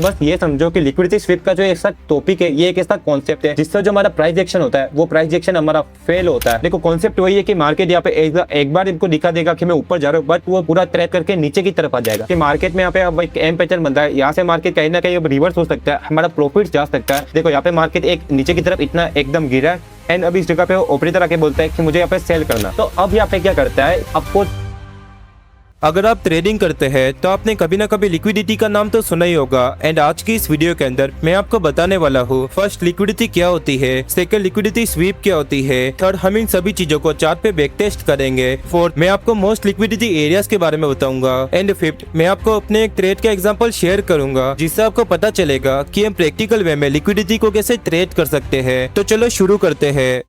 तो बस ये समझो कि लिक्विडिटी स्वीप का जो ऐसा टॉपिक है, ये एक ऐसा कॉन्सेप्ट है जिससे जो हमारा प्राइस एक्शन होता है वो प्राइस एक्शन हमारा फेल होता है। देखो कॉन्सेप्ट वही है कि मार्केट यहाँ पे एक बार इनको दिखा देगा कि मैं ऊपर जा रहा हूँ, बट वो पूरा ट्रैक करके नीचे की तरफ आ जाएगा कि मार्केट में यहाँ पे अब एक एम पैटर्न बनता है, यहाँ से मार्केट कहीं ना कहीं अब रिवर्स हो सकता है, हमारा प्रॉफिट जा सकता है। देखो यहाँ पे मार्केट एक नीचे की तरफ इतना एकदम गिरा है एंड अभी इस जगह पे ऑपरेटर आके बोलता है कि मुझे यहाँ पे सेल करना। तो अब यहाँ पे क्या करता है, आपको अगर आप ट्रेडिंग करते हैं तो आपने कभी ना कभी लिक्विडिटी का नाम तो सुना ही होगा। एंड आज की इस वीडियो के अंदर मैं आपको बताने वाला हूँ फर्स्ट लिक्विडिटी क्या होती है, सेकंड लिक्विडिटी स्वीप क्या होती है, थर्ड हम इन सभी चीजों को चार्ट पे बैक टेस्ट करेंगे, फोर्थ मैं आपको मोस्ट लिक्विडिटी एरियाज के बारे में बताऊंगा एंड फिफ्थ मैं आपको अपने एक ट्रेड का एग्जाम्पल शेयर करूंगा जिससे आपको पता चलेगा कि हम प्रैक्टिकल वे में लिक्विडिटी को कैसे ट्रेड कर सकते हैं। तो चलो शुरू करते हैं।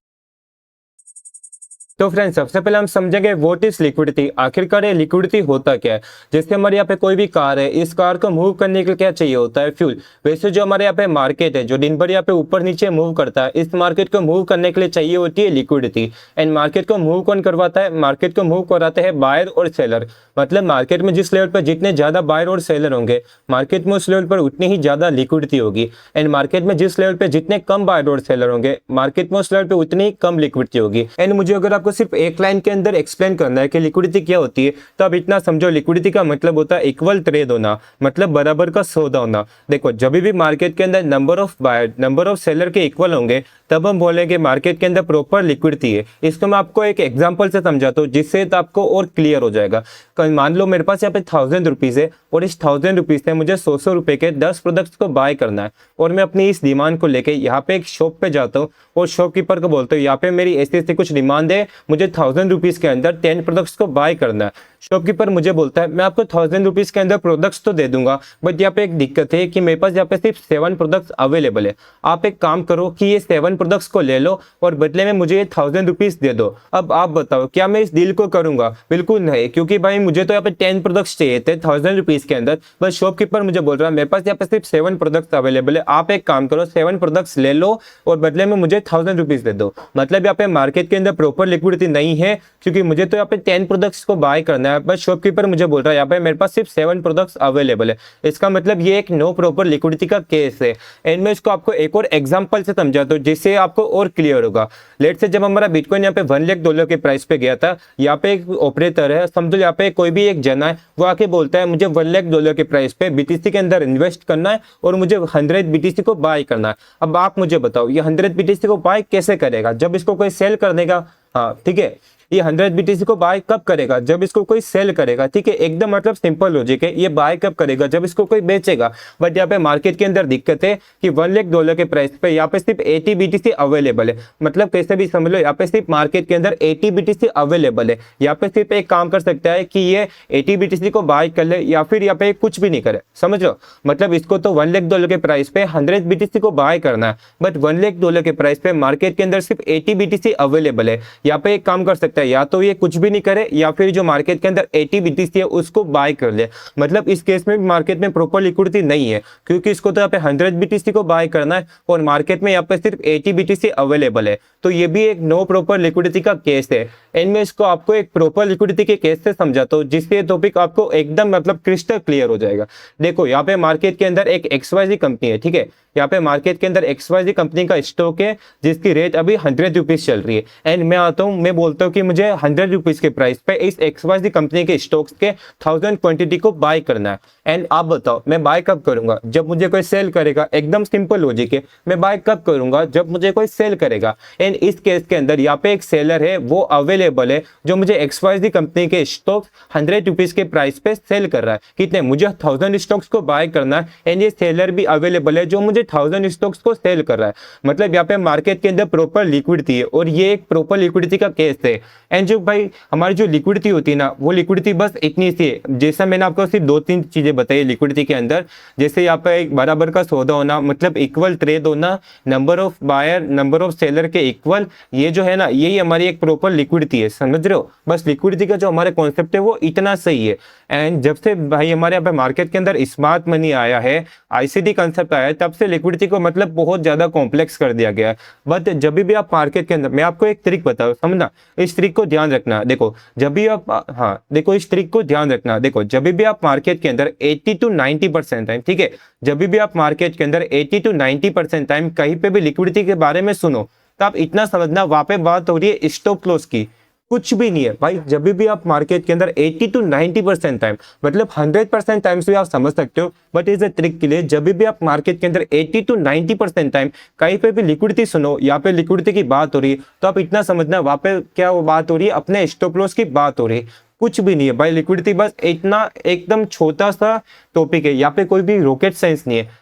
तो फ्रेंड्स सबसे पहले हम समझेंगे व्हाट इज लिक्विडिटी। आखिरकार ये लिक्विडिटी होता क्या है। जैसे हमारे यहाँ पे कोई भी कार है, इस कार को मूव करने के लिए क्या चाहिए होता है, फ्यूल। वैसे जो हमारे यहाँ पे मार्केट है जो दिन भर यहाँ पे ऊपर नीचे मूव करता है, इस मार्केट को मूव करने के लिए चाहिए होती है लिक्विडिटी। एंड मार्केट को मूव कौन करवाता है, मार्केट को मूव कराते हैं बायर और सेलर। मतलब मार्केट में जिस लेवल पर जितने ज्यादा बायर और सेलर होंगे, मार्केट में उस लेवल पर उतनी ही ज्यादा लिक्विडिटी होगी। एंड मार्केट में जिस लेवल पे जितने कम बायर और सेलर होंगे, मार्केट में उस लेवल पे उतनी ही कम लिक्विडिटी होगी। एंड मुझे अगर आपको सिर्फ एक लाइन के अंदर एक्सप्लेन करना है कि लिक्विडिटी क्या होती है, तो अब इतना समझो, लिक्विडिटी का मतलब होता है इक्वल ट्रेड होना, मतलब बराबर का सौदा होना। देखो जब भी मार्केट के अंदर number of buyer number of seller के इक्वल होंगे, तब हम बोलेंगे मार्केट के अंदर प्रॉपर लिक्विडिटी है। इसको मैं आपको एक एग्जांपल से समझाता हूँ जिससे तो आपको और क्लियर हो जाएगा। मान लो मेरे पास यहाँ पे 1000 रुपीज है और इस 1000 रुपीज से मुझे 100 रुपए के 10 प्रोडक्ट्स को बाय करना है और मैं अपनी इस डिमांड को लेके यहाँ पे एक शॉप पे जाता हूँ और शॉपकीपर को बोलता हूँ यहाँ पे मेरी ऐसी ऐसी कुछ डिमांड है, मुझे 1000 रुपीज के अंदर 10 प्रोडक्ट्स को बाय करना है। शॉपकीपर मुझे बोलता है मैं आपको 1000 रुपीज के अंदर प्रोडक्ट्स तो दे दूंगा, बट यहाँ पे एक दिक्कत है कि मेरे पास यहाँ पे सिर्फ 7 प्रोडक्ट्स अवेलेबल है। आप एक काम करो कि ये 7 प्रोडक्ट्स को ले लो और बदले में मुझे 1000 रुपीज दे दो। अब आप बताओ क्या मैं इस डील को करूंगा? बिल्कुल नहीं, क्योंकि भाई मुझे तो यहाँ पे 10 प्रोडक्ट्स चाहिए थे 1000 रुपीज के अंदर, बस शॉपकीपर मुझे बोल रहा है मेरे पास यहाँ पे सिर्फ 7 प्रोडक्ट्स अवेलेबल है, आप एक काम करो 7 प्रोडक्ट्स ले लो और बदले में मुझे 1000 रुपीज दे दो। मतलब यहाँ पे मार्केट के अंदर प्रॉपर लिक्विडिटी नहीं है, क्योंकि मुझे तो यहाँ पे 10 प्रोडक्ट्स को बाय करना है, बस शॉपकीपर मुझे बोल रहा है यहाँ पे मेरे पास सिर्फ 7 प्रोडक्ट्स अवेलेबल है। इसका मतलब ये एक नो प्रॉपर लिक्विडिटी का केस है। एंड मैं इसको आपको एक और एग्जांपल से समझाता हूँ जिससे आपको और क्लियर होगा। लेट से जब हमारा बिटकॉइन यहाँ पे $1 लाख के प्राइस पे गया था, यहाँ पे एक ऑपरेटर है, समझो यहाँ पे कोई भी एक जना है, वो आके बोलता है मुझे $1 लाख के प्राइस पे बीटीसी के अंदर इन्वेस्ट करना है और मुझे 100 बीटीसी को बाय करना है। अब आप मुझे बताओ ये 100 बीटीसी को बाय कैसे करेगा? जब इसको कोई सेल कर देगा। हाँ ठीक है, ये 100 बीटीसी को बाय कब करेगा? जब इसको कोई सेल करेगा। ठीक है, एकदम मतलब सिंपल लॉजिक है। ये बाय कब करेगा? जब इसको कोई बेचेगा। बट यहाँ पे मार्केट के अंदर दिक्कत है कि $1 लाख के प्राइस पे यहाँ पे सिर्फ 80 बीटीसी अवेलेबल है। मतलब कैसे भी समझ लो, यहाँ पे सिर्फ मार्केट के अंदर 80 बीटीसी अवेलेबल है। यहाँ पे सिर्फ एक काम कर सकता है कि ये 80 बीटीसी को बाय कर ले या फिर यहाँ पे कुछ भी नहीं करे। समझ लो, मतलब इसको तो $1 लाख के प्राइस पे 100 बीटीसी को बाय करना है, बट $1 लाख के प्राइस पे मार्केट के अंदर सिर्फ 80 बीटीसी अवेलेबल है। यहाँ पे एक काम कर सकता है, या तो ये कुछ भी नहीं करे या फिर जो मार्केट के अंदर 80 बीटीसी है उसको बाय कर ले। मतलब इस केस में मार्केट में प्रॉपर लिक्विडिटी नहीं है, क्योंकि इसको तो यहाँ पे 100 बीटीसी को बाय करना है और मार्केट में यहाँ पे सिर्फ 80 बीटीसी अवेलेबल है। तो ये भी एक नो प्रॉपर लिक्विडिटी का केस है। एंड मैं इसको आपको एक प्रॉपर लिक्विडिटी के केस से समझाता हूँ जिससे ये टॉपिक आपको एकदम मतलब क्रिस्टल क्लियर हो जाएगा। देखो यहाँ पे मार्केट के अंदर एक XYZ कंपनी है। ठीक है, यहाँ पे मार्केट के अंदर XYZ कंपनी का स्टॉक है जिसकी रेट अभी 100 रुपीज चल रही है। एंड मैं आता हूँ, मैं बोलता हूँ कि मुझे 100 रुपीज के प्राइस पे इस XYZ कंपनी के स्टॉक्स के 1000 क्वांटिटी को बाय करना है। एंड आप बताओ मैं बाय कब करूंगा? जब मुझे कोई सेल करेगा। एकदम सिंपल लॉजिक है। मैं बाय कब करूंगा? जब मुझे कोई सेल करेगा। एंड इस केस के अंदर यहाँ पे एक सेलर है, वो अवेलेबल है जो मुझे XYZ कंपनी के स्टॉक्स 100 रुपीज के प्राइस पे सेल कर रहा है। कितने? मुझे 1000 स्टॉक्स को बाय करना है। एंड ये सेलर भी अवेलेबल है जो मुझे 1000 स्टॉक्स को सेल कर रहा है। मतलब यहाँ पे मार्केट के अंदर प्रॉपर लिक्विडिटी है और ये एक प्रॉपर लिक्विडिटी का केस है। एंड जो भाई हमारी जो लिक्विडिटी होती है ना, वो लिक्विडिटी बस इतनी सी है। जैसा मैंने आपको सिर्फ 2-3 चीजें बताई लिक्विडिटी के अंदर, जैसे यहाँ पे एक बराबर का सौदा होना, मतलब इक्वल ट्रेड होना, number of buyer number of seller के इक्वल, ये जो है ना यही हमारी एक प्रॉपर लिक्विडिटी है। समझ रहे हो? बस लिक्विडिटी का जो हमारे कॉन्सेप्ट है वो इतना सही है। एंड जब से भाई हमारे यहाँ पे मार्केट के अंदर स्मार्ट मनी आया है, ICT कंसेप्ट आया है, तब से लिक्विडिटी को मतलब बहुत ज्यादा कॉम्प्लेक्स कर दिया गया है। बट जब भी आप मार्केट के अंदर, मैं आपको एक ट्रिक बताऊँ, समझना, इस ट्रिक को ध्यान रखना। देखो जब भी आप हाँ देखो इस ट्रिक को ध्यान रखना। देखो जब भी आप मार्केट के अंदर 80 to 90% टाइम, ठीक है, जब भी आप मार्केट के अंदर 80 to 90% टाइम कहीं पे भी लिक्विडिटी के बारे में सुनो तो आप इतना समझना वहां पे बात हो रही है स्टॉप लॉस की, कुछ भी नहीं है भाई। जब भी आप मार्केट के अंदर 80 to 90% टाइम, मतलब 100% टाइम्स भी आप समझ सकते हो, बट इज अ ट्रिक के लिए जब भी आप मार्केट के अंदर 80 to 90% टाइम कहीं पे भी लिक्विडिटी सुनो, यहाँ पे लिक्विडिटी की बात हो रही है तो आप इतना समझना वहां पे क्या वो बात हो रही है, अपने स्टॉप लॉस की बात हो रही है, कुछ भी नहीं है भाई। लिक्विडिटी बस इतना एकदम छोटा सा टॉपिक है, यहाँ पे कोई भी रॉकेट साइंस नहीं है।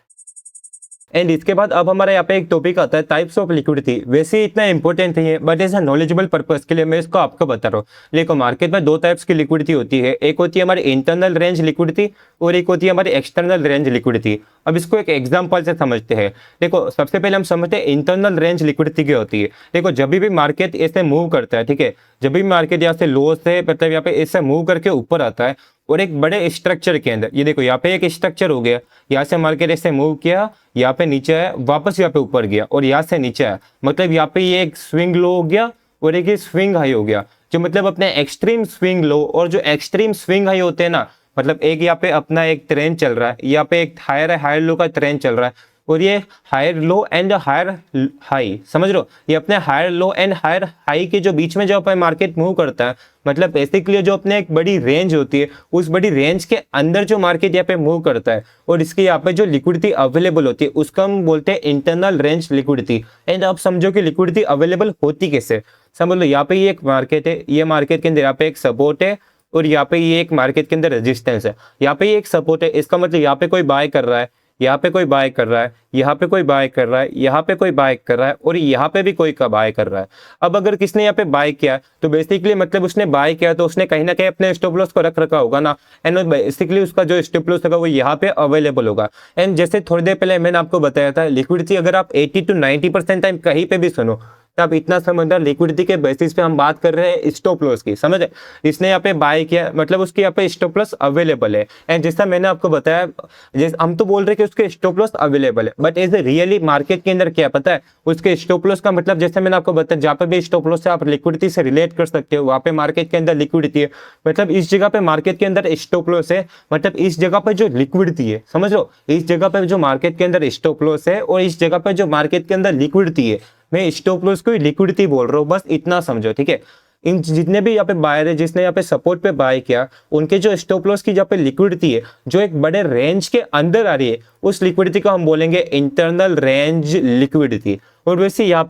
एंड इसके बाद अब हमारे यहाँ पे एक टॉपिक आता है टाइप्स ऑफ लिक्विडिटी। वैसे ही इतना इंपॉर्टेंट नहीं है but as a knowledgeable purpose के लिए मैं इसको आपको बता रहा हूँ। देखो मार्केट में दो टाइप्स की लिक्विडिटी होती है, एक होती है हमारी इंटरनल रेंज लिक्विडिटी और एक होती है हमारी एक्सटर्नल रेंज लिक्विडिटी। अब इसको एक एग्जांपल से समझते हैं। देखो सबसे पहले हम समझते हैं इंटरनल रेंज लिक्विडिटी क्या होती है। देखो जब भी मार्केट ऐसे मूव करता है, ठीक है, जब भी मार्केट यहाँ से लो से मतलब यहाँ पे ऐसे मूव करके ऊपर आता है और एक बड़े स्ट्रक्चर के अंदर, ये देखो यहाँ पे एक स्ट्रक्चर हो गया, यहाँ से मार्केट ऐसे मूव किया, यहाँ पे नीचे आया, वापस यहाँ पे ऊपर गया और यहाँ से नीचे आया, मतलब यहाँ पे ये एक स्विंग लो हो गया और एक स्विंग हाई हो गया। जो मतलब अपने एक्सट्रीम स्विंग लो और जो एक्सट्रीम स्विंग हाई होते हैं ना, मतलब एक यहाँ पे अपना एक ट्रेंड चल रहा है, यहाँ पे एक हायर लो का ट्रेंड चल रहा है और ये higher low and higher high, समझ लो ये अपने higher low and higher high के जो बीच में जो अपने मार्केट मूव करता है, मतलब बेसिकली जो अपने एक बड़ी रेंज होती है उस बड़ी रेंज के अंदर जो मार्केट यहाँ पे मूव करता है और इसके यहाँ पे जो लिक्विडिटी अवेलेबल होती है उसका हम बोलते हैं इंटरनल रेंज लिक्विडिटी। एंड आप समझो कि लिक्विडिटी अवेलेबल होती कैसे, समझ लो यहाँ पे ये एक मार्केट है, ये मार्केट के अंदर यहाँ पे एक सपोर्ट है और यहाँ पे ये एक मार्केट के अंदर रेजिस्टेंस है, यहाँ पे ये एक सपोर्ट है, इसका मतलब यहाँ पे कोई बाय कर रहा है, यहाँ पे कोई बाय कर रहा है, यहाँ पे कोई बाय कर रहा है, यहाँ पे कोई बाय कर रहा है और यहाँ पे भी कोई का बाय कर रहा है। अब अगर किसने यहाँ पे बाय किया तो बेसिकली मतलब उसने बाय किया तो उसने कहीं ना कहीं अपने स्टॉप लॉस को रख रखा होगा ना, एंड बेसिकली उसका जो स्टॉप लॉस होगा वो यहाँ पे अवेलेबल होगा। एंड जैसे थोड़ी देर पहले मैंने आपको बताया था लिक्विडिटी अगर आप 80 to 90% टाइम कहीं पे भी सुनो तो आप इतना समझना लिक्विडिटी के बेसिस पे हम बात कर रहे हैं स्टॉप लॉस की, समझ। इसने यहाँ पे बाय किया मतलब उसके यहाँ पे स्टॉप लॉस अवेलेबल है। एंड जैसा मैंने आपको बताया, जैसे हम तो बोल रहे हैं कि उसके स्टॉप लॉस अवेलेबल है, but as a really market के अंदर क्या पता है उसके स्टॉप लॉस का मतलब, जैसे मैंने आपको बताया जहाँ पे भी स्टॉप लॉस से आप लिक्विडिटी से रिलेट कर सकते हो वहाँ पे मार्केट के अंदर लिक्विडिटी है, मतलब इस जगह पे मार्केट के अंदर स्टॉप लॉस है, मतलब इस जगह पे जो लिक्विडिटी है, समझ लो इस जगह पे जो मार्केट के अंदर स्टॉप लॉस है और इस जगह पे जो मार्केट के अंदर लिक्विडिटी है, मैं स्टॉप लॉस को लिक्विडिटी बोल रहा हूँ, बस इतना समझो, ठीक है। इन जितने भी यहाँ पे बायर है जिसने यहाँ पे सपोर्ट पे बाय किया उनके जो स्टॉप लॉस की यहाँ पे लिक्विडिटी है जो एक बड़े रेंज के अंदर आ रही है उस लिक्विडिटी को हम बोलेंगे इंटरनल रेंज लिक्विडिटी। और वैसे यहाँ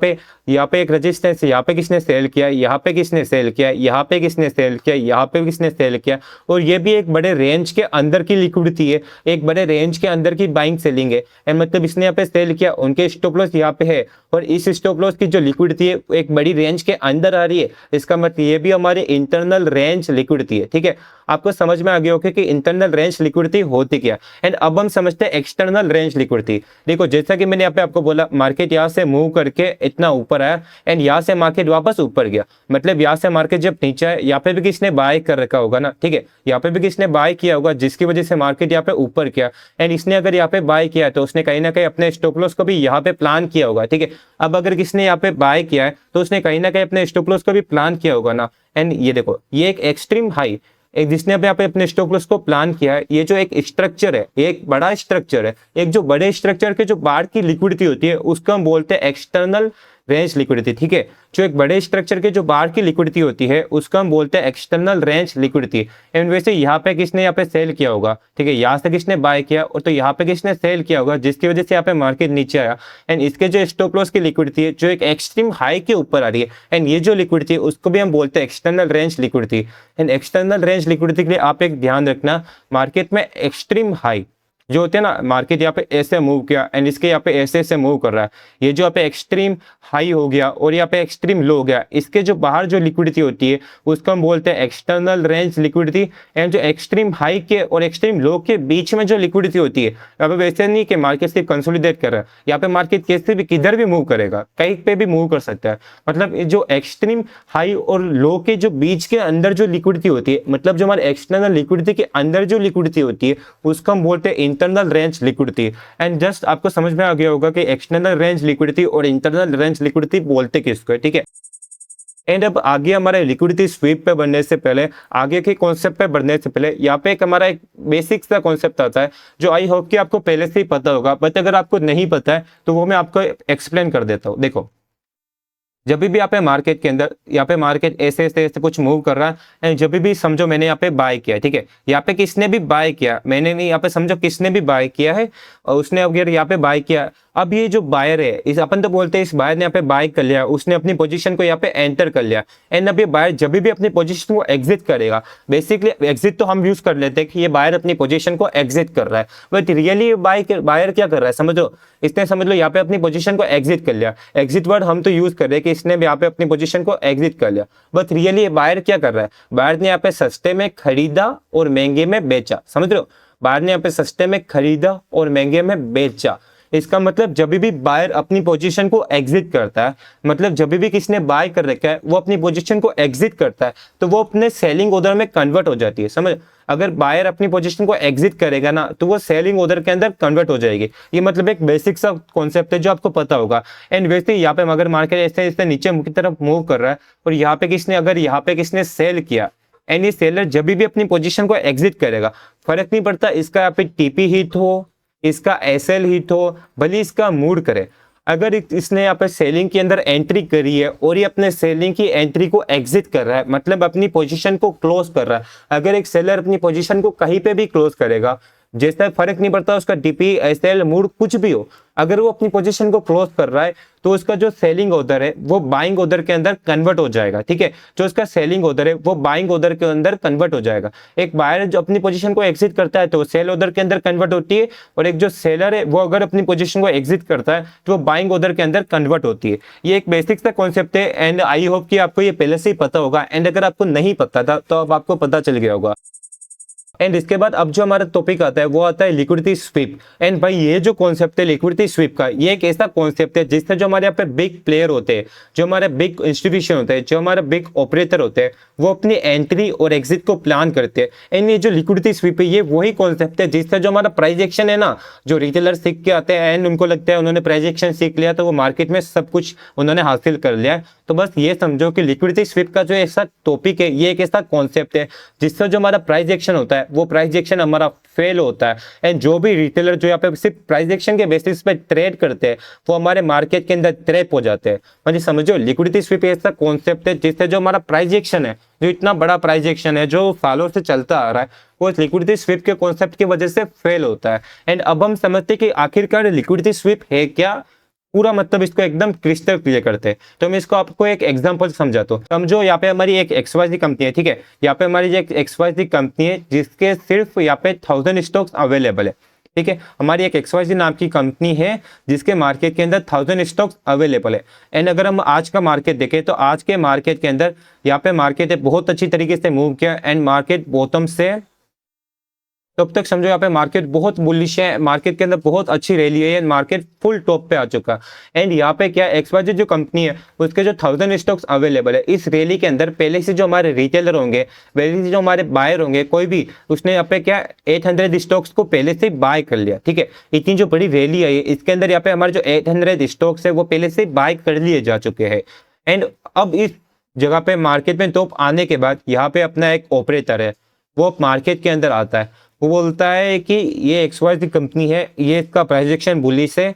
पे एक रेजिस्टेंस है, यहाँ पे किसने सेल किया, यहाँ पे किसने सेल किया, यहाँ पे किसने सेल किया, यहाँ पे किसने सेल किया, और ये भी एक बड़े रेंज के अंदर की लिक्विडिटी है, एक बड़े रेंज के अंदर की बाइंग सेलिंग है। एंड मतलब इसने यहाँ पे सेल किया, उनके स्टॉप लॉस यहाँ पे है और इस स्टॉप लॉस की जो लिक्विडिटी है एक बड़ी रेंज के अंदर आ रही है, इसका मतलब ये भी हमारी इंटरनल रेंज लिक्विडिटी है, ठीक है। आपको समझ में आ गया होगा कि इंटरनल रेंज लिक्विडिटी होती क्या। एंड अब हम समझते हैं एक्सटर्नल रेंज लिक्विडिटी। देखो जैसा कि मैंने यहाँ पे आपको बोला मार्केट यहाँ से मूव करके इतना ऊपर आया एंड यहाँ से मार्केट वापस ऊपर गया, मतलब यहाँ से मार्केट जब नीचे आया यहाँ पे भी किसने बाय कर रखा होगा ना, ठीक है, यहाँ पे भी किसने बाय किया होगा जिसकी वजह से मार्केट यहाँ पे ऊपर किया। एंड इसने अगर यहाँ पे बाय किया तो उसने कहीं ना कहीं अपने स्टॉप लॉस को भी यहाँ पे प्लान किया होगा, ठीक है। अब अगर किसने यहाँ पे बाय किया है तो उसने कहीं ना कहीं अपने स्टॉप लॉस को भी प्लान किया होगा ना। एंड ये देखो ये एक एक्सट्रीम हाई, एक जिसने यहाँ पे अपने स्टॉप लॉस को प्लान किया है, ये जो एक स्ट्रक्चर है, एक बड़ा स्ट्रक्चर है, एक जो बड़े स्ट्रक्चर के जो बाहर की लिक्विडिटी होती है उसको हम बोलते हैं एक्सटर्नल रेंज लिक्विडिटी, ठीक है। जो एक बड़े स्ट्रक्चर के जो बाहर की लिक्विडिटी होती है उसको हम बोलते हैं एक्सटर्नल रेंज लिक्विडिटी। एंड वैसे यहाँ पे किसने यहाँ पे सेल किया होगा, ठीक है, यहाँ से किसने बाय किया और तो यहाँ पे किसने सेल किया होगा जिसकी वजह से यहाँ पे मार्केट नीचे आया। एंड इसके जो स्टॉप लॉस की लिक्विडिटी है जो एक एक्सट्रीम हाई के ऊपर आ रही है, एंड ये जो लिक्विडिटी है उसको भी हम बोलते हैं external range liquidity. And external range liquidity के लिए आप एक ध्यान रखना, मार्केट में एक्सट्रीम हाई जो होते हैं ना, मार्केट यहाँ पे ऐसे मूव किया एंड इसके यहाँ पे ऐसे ऐसे मूव कर रहा है, ये जो यहाँ पे एक्सट्रीम हाई हो गया और यहाँ पे एक्सट्रीम लो हो गया, इसके जो बाहर जो लिक्विडिटी होती है उसको हम बोलते हैं एक्सटर्नल रेंज लिक्विडिटी। एंड जो एक्सट्रीम हाई के और एक्सट्रीम लो के बीच में जो लिक्विडिटी होती है, यहाँ पे वैसे नहीं कि मार्केट सिर्फ कंसोलिडेट कर रहा है, यहाँ पे मार्केट कैसे भी किधर भी मूव करेगा, कहीं पे भी मूव कर सकता है, मतलब जो एक्सट्रीम हाई और लो के जो बीच के अंदर जो लिक्विडिटी होती है, मतलब जो हमारे एक्सटर्नल लिक्विडिटी के अंदर जो लिक्विडिटी होती है उसको हम बोलते हैं internal range liquidity. And just आपको समझ में आ गया होगा कि एक्सटर्नल रेंज लिक्विडिटी और इंटरनल रेंज लिक्विडिटी बोलते किसको है, ठीक है। एंड अब आगे हमारे लिक्विडिटी स्वीप पे बढ़ने से पहले, आगे के कॉन्सेप्ट पे बढ़ने से पहले यहाँ पे एक हमारा एक बेसिक सा कॉन्सेप्ट आता है जो आई होप कि आपको पहले से ही पता होगा, बट अगर आपको नहीं पता है तो वो मैं आपको एक्सप्लेन कर देता हूँ। देखो, जब भी यहाँ पे मार्केट के अंदर, यहाँ पे मार्केट ऐसे ऐसे ऐसे कुछ मूव कर रहा है एंड जब भी समझो मैंने यहाँ पे बाय किया, ठीक है, यहाँ पे किसने भी बाय किया, मैंने नहीं, यहाँ पे समझो किसने भी बाय किया है और उसने अगर यहाँ पे बाय किया, अब ये जो बायर है, इस अपन तो बोलते हैं इस बायर ने यहाँ पे बाय कर लिया, उसने अपनी पोजीशन को यहाँ पे एंटर कर लिया एंड अब ये बायर जब भी अपनी पोजीशन को एग्जिट करेगा, बेसिकली एग्जिट तो हम यूज कर लेते हैं कि ये बायर अपनी पोजीशन को एग्जिट कर रहा है, बट रियली बायर क्या कर रहा है समझो, इसने समझ लो यहाँ पे अपनी पोजीशन को एग्जिट कर लिया। एग्जिट वर्ड हम तो यूज कर रहे हैं कि इसने भी यहाँ पे अपनी पोजीशन को एग्जिट कर लिया, बट रियली बायर क्या कर रहा है, बायर ने यहाँ पे सस्ते में खरीदा और महंगे में बेचा। समझ रहे हो, बायर ने यहाँ पे सस्ते में खरीदा और महंगे में बेचा। इसका मतलब जब भी बायर अपनी पोजीशन को एग्जिट करता है, मतलब जब भी किसने बाय कर रखा है वो अपनी पोजीशन को एग्जिट करता है तो वो अपने सेलिंग ऑर्डर में कन्वर्ट हो जाती है। समझ, अगर बायर अपनी पोजीशन को एग्जिट करेगा ना तो वो सेलिंग ऑर्डर के अंदर कन्वर्ट हो जाएगी। ये मतलब एक बेसिक सा कॉन्सेप्ट है जो आपको पता होगा। एंड वैसे यहाँ पे अगर मार्केट ऐसे ऐसे नीचे की तरफ मूव कर रहा है और यहाँ पे किसने, अगर यहाँ पे किसने सेल किया एंड ये सेलर जब भी अपनी पोजीशन को एग्जिट करेगा, फर्क नहीं पड़ता इसका यहाँ पे टीपी हिट हो, इसका एसएल हिट हो, भले इसका मूड करे, अगर इसने यहाँ पे सेलिंग के अंदर एंट्री करी है और ये अपने सेलिंग की एंट्री को एग्जिट कर रहा है, मतलब अपनी पोजीशन को क्लोज कर रहा है। अगर एक सेलर अपनी पोजीशन को कहीं पे भी क्लोज करेगा, जैसा फर्क नहीं पड़ता उसका डीपी एसएल मूड कुछ भी हो, अगर वो अपनी पोजीशन को क्लोज कर रहा है तो उसका जो सेलिंग ऑर्डर है वो बाइंग ऑर्डर के अंदर कन्वर्ट हो जाएगा। ठीक है, जो उसका सेलिंग ऑर्डर है वो बाइंग ऑर्डर के अंदर कन्वर्ट हो जाएगा। एक बायर जो अपनी पोजीशन को एग्जिट करता है तो सेल ऑर्डर के अंदर कन्वर्ट होती है, और एक जो सेलर है वो अगर अपनी पोजीशन को एग्जिट करता है तो वो बाइंग ऑर्डर के अंदर कन्वर्ट होती है। ये एक बेसिक सा कॉन्सेप्ट है एंड आई होप कि आपको ये पहले से ही पता होगा, एंड अगर आपको नहीं पता था तो अब आपको पता चल गया होगा। एंड इसके बाद अब जो हमारा टॉपिक आता है वो आता है लिक्विडिटी स्वीप। एंड भाई ये जो कॉन्सेप्ट है लिक्विडिटी स्वीप का, ये एक ऐसा कॉन्सेप्ट है जिससे जो हमारे यहाँ पे बिग प्लेयर होते हैं, जो हमारे बिग इंस्टीट्यूशन होते हैं, जो हमारे बिग ऑपरेटर होते हैं, वो अपनी एंट्री और एग्जिट को प्लान करते हैं। एंड ये जो लिक्विडिटी स्वीप है ये वही कॉन्सेप्ट है जिससे जो हमारा प्राइस एक्शन है ना, जो रिटेलर सीख के आते हैं एंड उनको लगता है उन्होंने प्राइस एक्शन सीख लिया तो वो मार्केट में सब कुछ उन्होंने हासिल कर लिया है। तो बस ये समझो कि लिक्विडिटी स्वीप का जो ऐसा टॉपिक है ये एक ऐसा कॉन्सेप्ट है जिससे जो हमारा प्राइस एक्शन होता है वो प्राइस एक्शन हमारा फेल होता है। एंड जो भी रिटेलर जो यहाँ पे सिर्फ प्राइस एक्शन के बेसिस पे ट्रेड करते हैं वो हमारे मार्केट के अंदर ट्रैप हो जाते हैं। मतलब समझो लिक्विडिटी स्वीप ऐसा कॉन्सेप्ट है जिससे जो हमारा प्राइस एक्शन है, जो इतना बड़ा प्राइस एक्शन है जो सालों से चलता आ रहा है, वो लिक्विडिटी स्वीप के कॉन्सेप्ट की वजह से फेल होता है। एंड अब हम समझते हैं कि आखिरकार लिक्विडिटी स्वीप है क्या, पूरा मतलब इसको एकदम क्रिस्टल क्लियर करते हैं। तो मैं इसको आपको एक एग्जांपल समझाता हूँ। समझो यहाँ पे हमारी एक XYZ कंपनी है, ठीक है, यहाँ पे हमारी एक XYZ कंपनी है जिसके सिर्फ यहाँ पे 1000 स्टॉक्स अवेलेबल है। ठीक है, हमारी एक XYZ नाम की कंपनी है जिसके मार्केट के अंदर 1000 स्टॉक्स अवेलेबल है। एंड अगर हम आज का मार्केट देखें तो आज के मार्केट के अंदर यहाँ पे मार्केट बहुत अच्छी तरीके से मूव किया एंड मार्केट बॉटम से तब तक समझो यहाँ पे मार्केट बहुत बुलिश है, मार्केट के अंदर बहुत अच्छी रैली है, मार्केट फुल टॉप पे आ चुका। एंड यहाँ पे क्या XYZ जो कंपनी है उसके जो 1000 स्टॉक्स अवेलेबल है, इस रैली के अंदर पहले से जो हमारे रिटेलर होंगे, पहले से जो हमारे बायर होंगे, कोई भी उसने यहाँ पे क्या 800 स्टॉक्स को पहले से बाय कर लिया। ठीक है, इतनी जो बड़ी रैली है इसके अंदर यहाँ पे हमारे जो 800 स्टॉक्स है वो पहले से बाय कर लिए जा चुके हैं। एंड अब इस जगह पे मार्केट में टॉप आने के बाद यहाँ पे अपना एक ऑपरेटर है, वो मार्केट के अंदर आता है, वो बोलता है कि ये XYZ कंपनी है, ये इसका प्राइस एक्शन बुलिश है,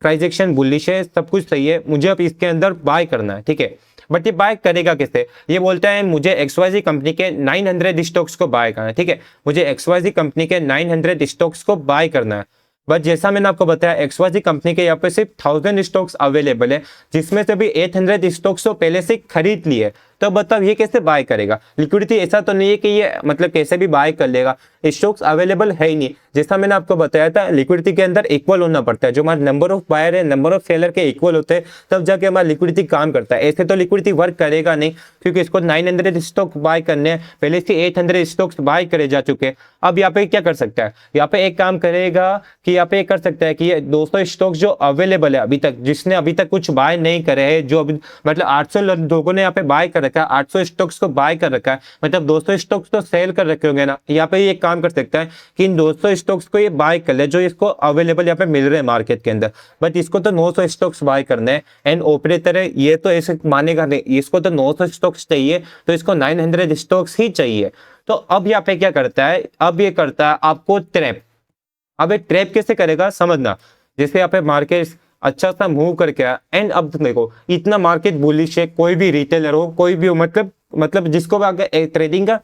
प्राइस एक्शन बुलिश है, सब कुछ सही है, मुझे अब इसके अंदर बाय करना है। ठीक है, बट ये बाय करेगा कैसे? ये बोलता है मुझे XYZ कंपनी के 900 स्टॉक्स को बाय करना है। ठीक है, मुझे XYZ कंपनी के 900 स्टॉक्स को बाय करना है। बट जैसा मैंने आपको बताया XYZ कंपनी के यहाँ पे सिर्फ 1000 स्टॉक्स अवेलेबल है, जिसमें से भी 800 स्टॉक्स तो पहले से खरीद लिए। तो बताओ ये कैसे बाय करेगा? लिक्विडिटी ऐसा तो नहीं है कि ये मतलब कैसे भी बाय कर लेगा, स्टॉक्स अवेलेबल है ही नहीं। जैसा मैंने आपको बताया था लिक्विडिटी के अंदर इक्वल होना पड़ता है, जो हमारा नंबर ऑफ बायर है नंबर ऑफ सेलर के इक्वल होते हैं तब जाके हमारा लिक्विडिटी काम करता है। ऐसे तो लिक्विडिटी वर्क करेगा नहीं, क्योंकि इसको 900 स्टॉक्स बाय करने हैं, पहले से 800 स्टॉक्स बाय करे जा चुके हैं। अब यहाँ पे क्या कर सकता है? यहाँ पे एक काम करेगा कि यहाँ पे कर सकता है कि ये 200 स्टॉक्स जो अवेलेबल है अभी तक, जिसने अभी तक कुछ बाय नहीं करे हैं, जो मतलब 800 लोगों ने यहाँ पे बाय कर रखा है, 800 स्टॉक्स को बाय कर रखा है, मतलब 200 स्टॉक्स तो सेल कर रखे होंगे ना। यहाँ पे ये काम कर सकता है कि इन 200 स्टॉक्स को ये बाय कर ले जो इसको अवेलेबल यहाँ पे मिल रहे हैं मार्केट के अंदर, बट इसको तो 900 स्टॉक्स बाय करने हैं। एंड ऑपरेटर है ये तो ऐसे मानेगा नहीं, इसको तो 900 स्टॉक्स चाहिए, तो इसको 900 स्टॉक्स ही चाहिए। तो अब यहाँ पे क्या करता है, अब ये करता है आपको ट्रैप। अब ये ट्रैप कैसे करेगा समझना, जैसे यहाँ पे मार्केट अच्छा सा मूव करके आया एंड अब देखो इतना मार्केट बुलिश है, कोई भी रिटेलर हो, कोई भी हो, मतलब जिसको भी आगे ट्रेडिंग का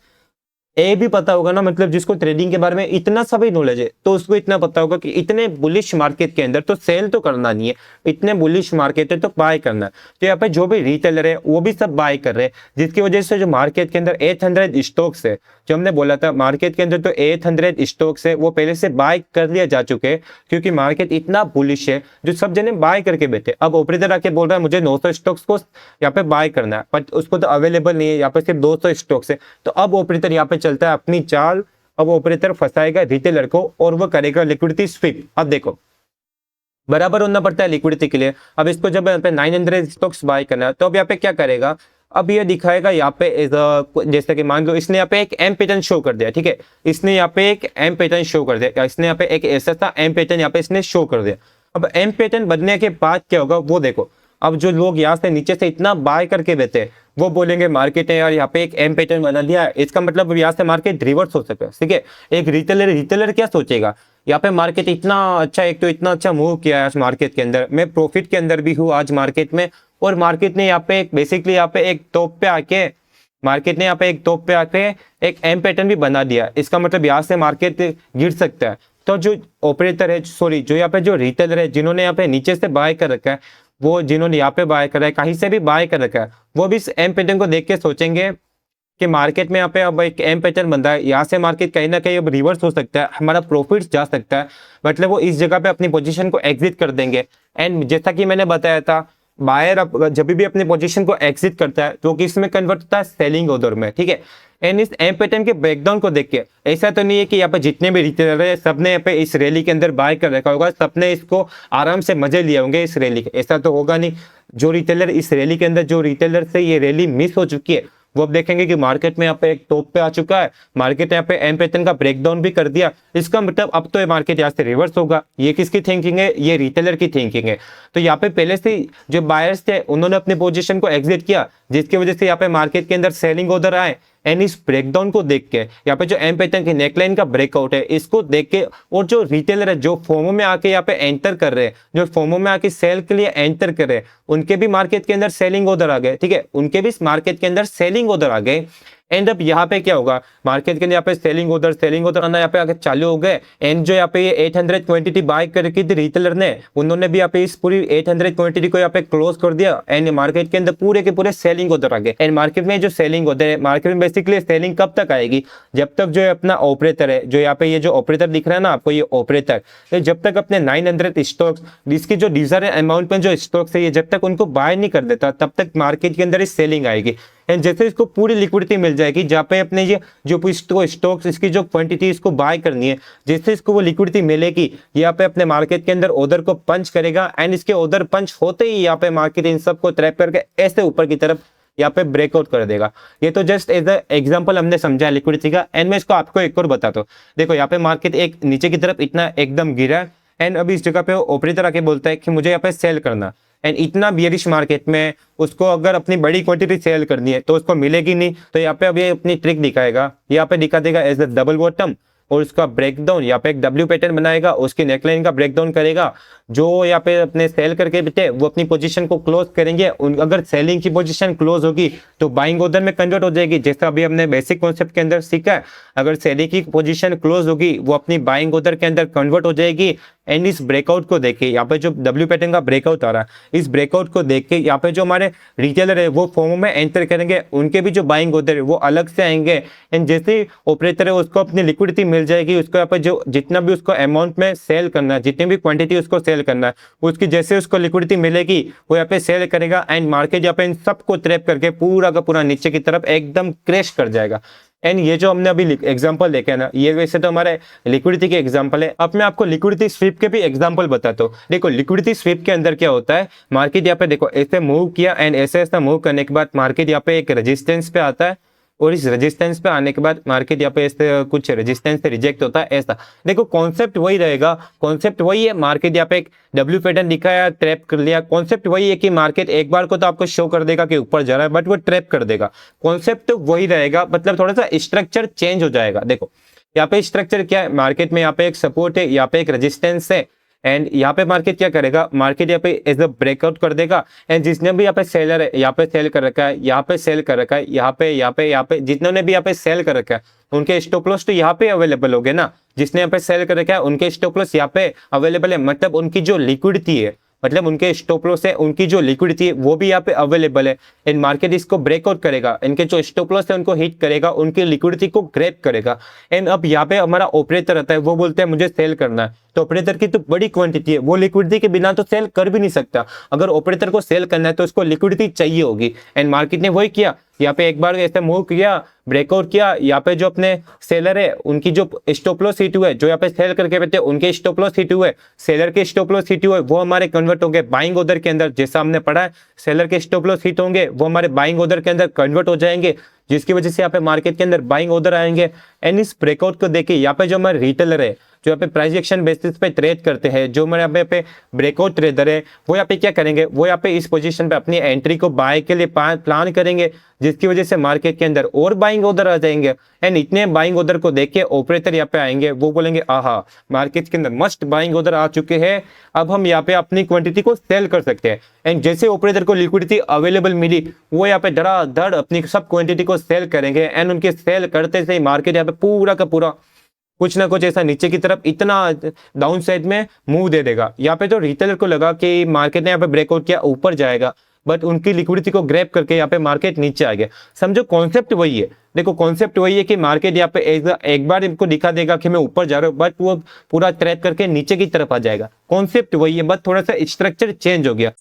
ए भी पता होगा ना, मतलब जिसको ट्रेडिंग के बारे में इतना सभी नॉलेज है, तो उसको इतना पता होगा कि इतने बुलिश मार्केट के अंदर तो सेल तो करना नहीं है, इतने बुलिश मार्केट है तो बाय करना है। तो यहाँ पे जो भी रिटेलर है वो भी सब बाय कर रहे हैं, जिसकी वजह से जो मार्केट के अंदर 800 स्टॉक्स है, जो हमने बोला था मार्केट के अंदर तो 800 स्टॉक्स है, वो पहले से बाय कर लिया जा चुके हैं, क्योंकि मार्केट इतना बुलिश है जो सब जने बाय करके बैठे। अब ऑपरेटर आके बोल रहा है मुझे 900 स्टॉक्स को यहाँ पे बाय करना है, बट उसको तो अवेलेबल नहीं है, यहाँ पे सिर्फ 200 स्टॉक्स है। तो अब ऑपरेटर यहाँ पे चलता है अपनी चाल, अब ऑपरेटर फंसाएगा रिटेलर को और वो करेगा लिक्विडिटी स्वीप। अब देखो बराबर होना पड़ता है लिक्विडिटी के लिए। अब इसको जब यहाँ पे 900 स्टॉक्स बाय करना है, तो अब यहाँ पे क्या करेगा, अब ये दिखाएगा यहाँ पे जैसे कि मान लो इसने यहाँ पे एक एम पैटर्न शो कर दिया, ठीक है, इसने यहाँ पे एक एम पैटर्न शो कर दिया, इसने यहाँ पे एक ऐसा सा एम पैटर्न यहाँ पे इसने शो कर दिया। अब एम पैटर्न बनने के बाद क्या होगा वो देखो, अब जो लोग यहाँ से नीचे से इतना बाय करके बैठे हैं वो बोलेंगे मार्केट है यार यहाँ पे एक एम पैटर्न बना दिया है, इसका मतलब यहाँ से मार्केट रिवर्स हो सकता है, ठीक है। एक रिटेलर क्या सोचेगा, यहाँ पे मार्केट इतना अच्छा, एक तो इतना अच्छा मूव किया है आज मार्केट के अंदर, मैं प्रॉफिट के अंदर भी हूँ आज मार्केट में, और मार्केट ने यहाँ पे बेसिकली यहाँ पे एक टॉप पे आके एक एम पैटर्न भी बना दिया, इसका मतलब यहाँ से मार्केट गिर सकता है। तो जो ऑपरेटर है, सॉरी जो यहाँ पे जो रिटेलर है, जिन्होंने यहाँ पे नीचे से बाय कर रखा है, वो जिन्होंने यहाँ पे बाय करा है, कहीं से भी बाय कर रखा है, वो भी इस एम पैटर्न को देख के सोचेंगे कि मार्केट में यहाँ पे अब एक एम पैटर्न बन रहा है, यहाँ से मार्केट कहीं ना कहीं अब रिवर्स हो सकता है, हमारा प्रॉफिट जा सकता है, मतलब वो इस जगह पे अपनी पोजीशन को एग्जिट कर देंगे। एंड जैसा कि मैंने बताया था, बायर जब भी अपनी पोजीशन को एग्जिट करता है तो किसमें कन्वर्ट होता है, सेलिंग ऑर्डर में, ठीक है। एंड इस एम पैटर्न के ब्रेकडाउन को देख के ऐसा तो नहीं है कि यहाँ पे जितने भी रिटेलर है सबने यहाँ पे इस रैली के अंदर बाय कर रखा होगा, सबने इसको आराम से मजे लिए होंगे इस रैली के, ऐसा तो होगा नहीं। जो रिटेलर इस रैली के अंदर, जो रिटेलर से ये रैली मिस हो चुकी है, वो अब देखेंगे कि मार्केट में यहाँ पे एक टॉप पे आ चुका है, मार्केट यहाँ पे एम पैटर्न का ब्रेकडाउन भी कर दिया, इसका मतलब अब तो ये मार्केट यहाँ से रिवर्स होगा। ये किसकी थिंकिंग है, ये रिटेलर की थिंकिंग है। तो यहाँ पे पहले से जो बायर्स थे उन्होंने अपने पोजीशन को एग्जिट किया, जिसकी वजह से यहाँ पे मार्केट के अंदर सेलिंग ऑर्डर आए। एंड इस ब्रेकडाउन को देख के, यहाँ पे जो एम पैटर्न की नेकलाइन का ब्रेकआउट है, इसको देख के, और जो रिटेलर है जो फोमो में आके यहाँ पे एंटर कर रहे हैं, जो फोमो में आके सेल के लिए एंटर कर रहे हैं, उनके भी मार्केट के अंदर सेलिंग ऑर्डर आ गए, ठीक है, उनके भी इस मार्केट के अंदर सेलिंग ऑर्डर आ गए। एंड अब यहाँ पे क्या होगा, मार्केट के अंदर यहाँ पे सेलिंग ऑर्डर आना यहाँ पे आगे चालू हो गए। एंड जो यहाँ पे ये 800 क्वांटिटी बाय करके थी रिटेलर ने, उन्होंने भी यहाँ पे इस पूरी 800 क्वांटिटी को यहाँ पे क्लोज कर दिया। एंड मार्केट के अंदर पूरे के पूरे सेलिंग ऑर्डर आ गए। एंड मार्केट में जो सेलिंग ऑर्डर है, मार्केट में बेसिकली सेलिंग कब तक आएगी, जब तक जो अपना ऑपरेटर है, जो यहाँ पे ये जो ऑपरेटर दिख रहा है ना आपको, ये ऑपरेटर, जब तक अपने 900 स्टॉक्स, इसकी जो डिजायर अमाउंट में जो स्टॉक्स है, ये जब तक उनको बाय नहीं कर देता, तब तक मार्केट के अंदर सेलिंग आएगी। एंड जैसे इसको पूरी लिक्विडिटी मिल जाएगी, जहाँ पे अपने ये जो स्टॉक्स, इसकी जो क्वांटिटी इसको बाय करनी है, जैसे इसको वो लिक्विडिटी मिलेगी, यहाँ पे अपने मार्केट के अंदर ऑर्डर को पंच करेगा। एंड इसके ऑर्डर पंच होते ही यहाँ पे मार्केट इन सबको ट्रैप करके ऐसे ऊपर की तरफ यहाँ पे ब्रेकआउट कर देगा। ये तो जस्ट एज अ एग्जांपल हमने समझा लिक्विडिटी का। एंड मैं इसको आपको एक और बताता हूँ। देखो यहाँ पे मार्केट एक नीचे की तरफ इतना एकदम गिरा है, एंड अभी इस जगह पे ऑपरेटर आके बोलता है कि मुझे यहाँ पे सेल करना। एंड इतना बियरिश मार्केट में उसको अगर अपनी बड़ी क्वांटिटी सेल करनी है तो उसको मिलेगी नहीं। तो यहाँ पे अब ये अपनी ट्रिक दिखाएगा, यहाँ पे दिखा देगा एज अ डबल बॉटम, और उसका ब्रेकडाउन यहाँ पे एक डब्ल्यू पैटर्न बनाएगा, उसकी नेकलाइन का ब्रेकडाउन करेगा। जो यहाँ पे अपने सेल करके बैठे वो अपनी पोजीशन को क्लोज करेंगे। अगर सेलिंग की पोजीशन क्लोज होगी तो बाइंग ऑर्डर में कन्वर्ट हो जाएगी, जैसा अभी हमने बेसिक कॉन्सेप्ट के अंदर सीखा है। अगर सेलिंग की पोजीशन क्लोज होगी वो अपनी बाइंग ऑर्डर के अंदर कन्वर्ट हो जाएगी। एंड इस ब्रेकआउट को देख के, यहाँ पे जो डब्ल्यू पैटर्न का ब्रेकआउट आ रहा है, इस ब्रेकआउट को देख के यहाँ पे जो हमारे रिटेलर है वो फॉर्म में एंटर करेंगे, उनके भी जो बाइंग ऑर्डर है वो अलग से आएंगे। एंड जैसे ऑपरेटर है उसको अपनी लिक्विडिटी मिल जाएगी, उसको यहाँ पे जो जितना भी उसको अमाउंट में सेल करना है, जितनी भी क्वांटिटी उसको सेल करना है, उसकी जैसे उसको लिक्विडिटी मिलेगी वो यहाँ पे सेल करेगा। एंड मार्केट यहाँ पे इन सबको ट्रैप करके पूरा का पूरा नीचे की तरफ एकदम क्रैश कर जाएगा। एंड ये जो हमने अभी एग्जांपल देखे ना, ये वैसे तो हमारे लिक्विडिटी के एग्जांपल है। अब मैं आपको लिक्विडिटी स्वीप के भी एग्जांपल बताता हूँ। देखो लिक्विडिटी स्वीप के अंदर क्या होता है, मार्केट यहाँ पे देखो ऐसे मूव किया एंड ऐसे ऐसा मूव करने के बाद मार्केट यहाँ पे एक रेजिस्टेंस पे आता है, और इस रेजिस्टेंस पे आने के बाद मार्केट यहाँ पे ऐसे कुछ रेजिस्टेंस से रिजेक्ट होता है ऐसा। देखो कॉन्सेप्ट वही रहेगा, कॉन्सेप्ट वही है। मार्केट यहाँ पे एक डब्ल्यू पैटर्न दिखाया, ट्रैप कर लिया। कॉन्सेप्ट वही है कि मार्केट एक बार को तो आपको शो कर देगा कि ऊपर जा रहा है, बट वो ट्रैप कर देगा। कॉन्सेप्ट तो वही रहेगा, मतलब थोड़ा सा स्ट्रक्चर चेंज हो जाएगा। देखो यहाँ पे स्ट्रक्चर क्या है, मार्केट में यहाँ पे एक सपोर्ट है, यहाँ पे एक रेजिस्टेंस है, एंड यहाँ पे मार्केट क्या करेगा, मार्केट यहाँ पे एज अ ब्रेकआउट कर देगा। एंड जिसने भी यहाँ पे सेलर है, यहाँ पे सेल कर रखा है, यहाँ पे सेल कर रखा है, यहाँ पे जितने भी यहाँ पे सेल कर रखा है उनके स्टॉप लॉस तो यहाँ पे अवेलेबल हो गए ना। जिसने यहाँ पे सेल कर रखा है उनके स्टॉप लॉस यहाँ पे अवेलेबल है, मतलब उनकी जो लिक्विडिटी है, मतलब उनके स्टॉप लॉस है, उनकी जो लिक्विडिटी है वो भी यहाँ पे अवेलेबल है। एंड मार्केट इसको ब्रेकआउट करेगा, इनके जो स्टॉप लॉस है उनको हिट करेगा, उनकी लिक्विडिटी को ग्रैब करेगा। एंड अब यहाँ पे हमारा ऑपरेटर आता है, वो बोलते हैं मुझे सेल करना है, तो ऑपरेटर की तो बड़ी क्वांटिटी है, वो लिक्विडिटी के बिना तो सेल कर भी नहीं सकता। अगर ऑपरेटर को सेल करना है तो उसको लिक्विडिटी चाहिए होगी। एंड मार्केट ने वही किया, यहाँ पे एक बार ऐसे मूव किया, ब्रेकआउट किया, यहाँ पे जो अपने सेलर है उनकी जो स्टॉप लॉस हिट हुए, जो यहाँ पे सेल करके बैठे उनके स्टॉप लॉस हिट हुए, सेलर के स्टॉप लॉस हिट हुए, वो हमारे कन्वर्ट होंगे बाइंग ऑर्डर के अंदर। जैसा हमने पढ़ा है, सेलर के स्टॉप लॉस हिट होंगे, वो हमारे बाइंग ऑर्डर के अंदर कन्वर्ट हो जाएंगे, जिसकी वजह से यहाँ पे मार्केट के अंदर बाइंग ऑर्डर आएंगे। एंड इस ब्रेकआउट को देखिए, यहाँ पे जो हमारे रिटेलर है, जो यहाँ पे प्राइस एक्शन बेसिस पे ट्रेड करते हैं, जो हमारे यहाँ पे ब्रेकआउट ट्रेडर है, वो यहाँ पे क्या करेंगे, वो यहाँ पे इस पोजीशन पे अपनी एंट्री को बाय के लिए प्लान करेंगे, जिसकी वजह से मार्केट के अंदर और बाइंग ऑर्डर आ जाएंगे। एंड इतने बाइंग ऑर्डर को देख के ऑपरेटर यहाँ पे आएंगे, वो बोलेंगे आहा मार्केट के अंदर मस्ट बाइंग ऑर्डर आ चुके हैं, अब हम यहाँ पे अपनी क्वांटिटी को सेल कर सकते हैं। एंड जैसे ऑपरेटर को लिक्विडिटी अवेलेबल मिली, वो यहाँ पे धड़ाधड़ अपनी सब क्वांटिटी को सेल करेंगे। एंड उनके सेल करते से मार्केट यहाँ पे पूरा का पूरा कुछ ना कुछ ऐसा नीचे की तरफ इतना डाउन साइड में मूव दे देगा। यहाँ पे तो रिटेलर को लगा कि मार्केट ने यहाँ पे ब्रेकआउट किया, ऊपर जाएगा, बट उनकी लिक्विडिटी को ग्रैब करके यहाँ पे मार्केट नीचे आ गया। समझो कॉन्सेप्ट वही है। देखो कॉन्सेप्ट वही है कि मार्केट यहाँ पे एक बार इनको दिखा देगा कि मैं ऊपर जा रहा हूँ, बट वो पूरा ट्रैप करके नीचे की तरफ आ जाएगा। कॉन्सेप्ट वही है, बट थोड़ा सा स्ट्रक्चर चेंज हो गया।